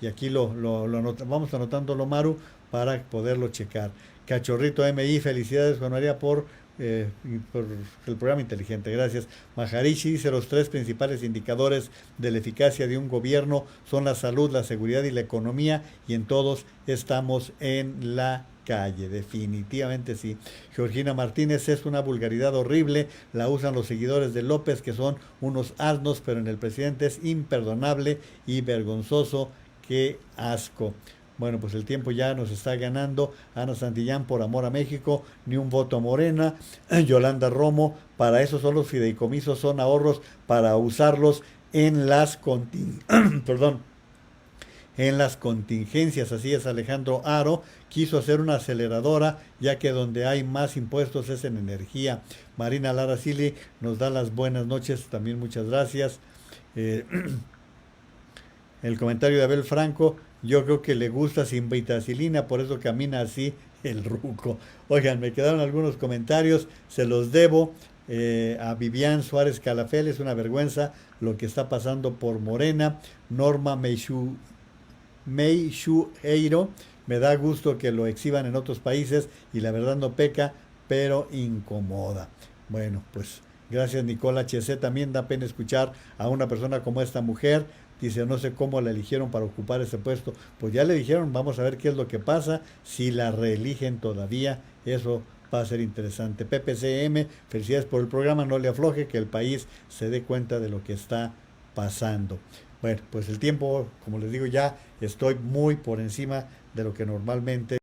y aquí vamos anotándolo, Maru, para poderlo checar. Cachorrito MI, felicidades, Juan María, por y por el programa inteligente. Gracias. Maharishi dice: los 3 principales indicadores de la eficacia de un gobierno son la salud, la seguridad y la economía, y en todos estamos en la calle. Definitivamente sí. Georgina Martínez: es una vulgaridad horrible, la usan los seguidores de López, que son unos asnos, pero en el presidente es imperdonable y vergonzoso. Qué asco. Bueno, pues el tiempo ya nos está ganando. Ana Santillán: por amor a México, ni un voto a Morena. Yolanda Romo: para eso son los fideicomisos, son ahorros para usarlos en las en las contingencias. Así es. Alejandro Aro: quiso hacer una aceleradora, ya que donde hay más impuestos es en energía. Marina Lara Sili nos da las buenas noches, también muchas gracias. El comentario de Abel Franco: yo creo que le gusta sin vitacilina, por eso camina así el ruco. Oigan, me quedaron algunos comentarios, se los debo. A Vivian Suárez Calafel: es una vergüenza lo que está pasando por Morena. Norma Meishueiro: me da gusto que lo exhiban en otros países y la verdad no peca, pero incomoda. Bueno, pues gracias. Nicola HC: también da pena escuchar a una persona como esta mujer. Dice: no sé cómo la eligieron para ocupar ese puesto. Pues ya le dijeron, vamos a ver qué es lo que pasa, si la reeligen todavía, eso va a ser interesante. PPCM: felicidades por el programa, no le afloje, que el país se dé cuenta de lo que está pasando. Bueno, pues el tiempo, como les digo, ya estoy muy por encima de lo que normalmente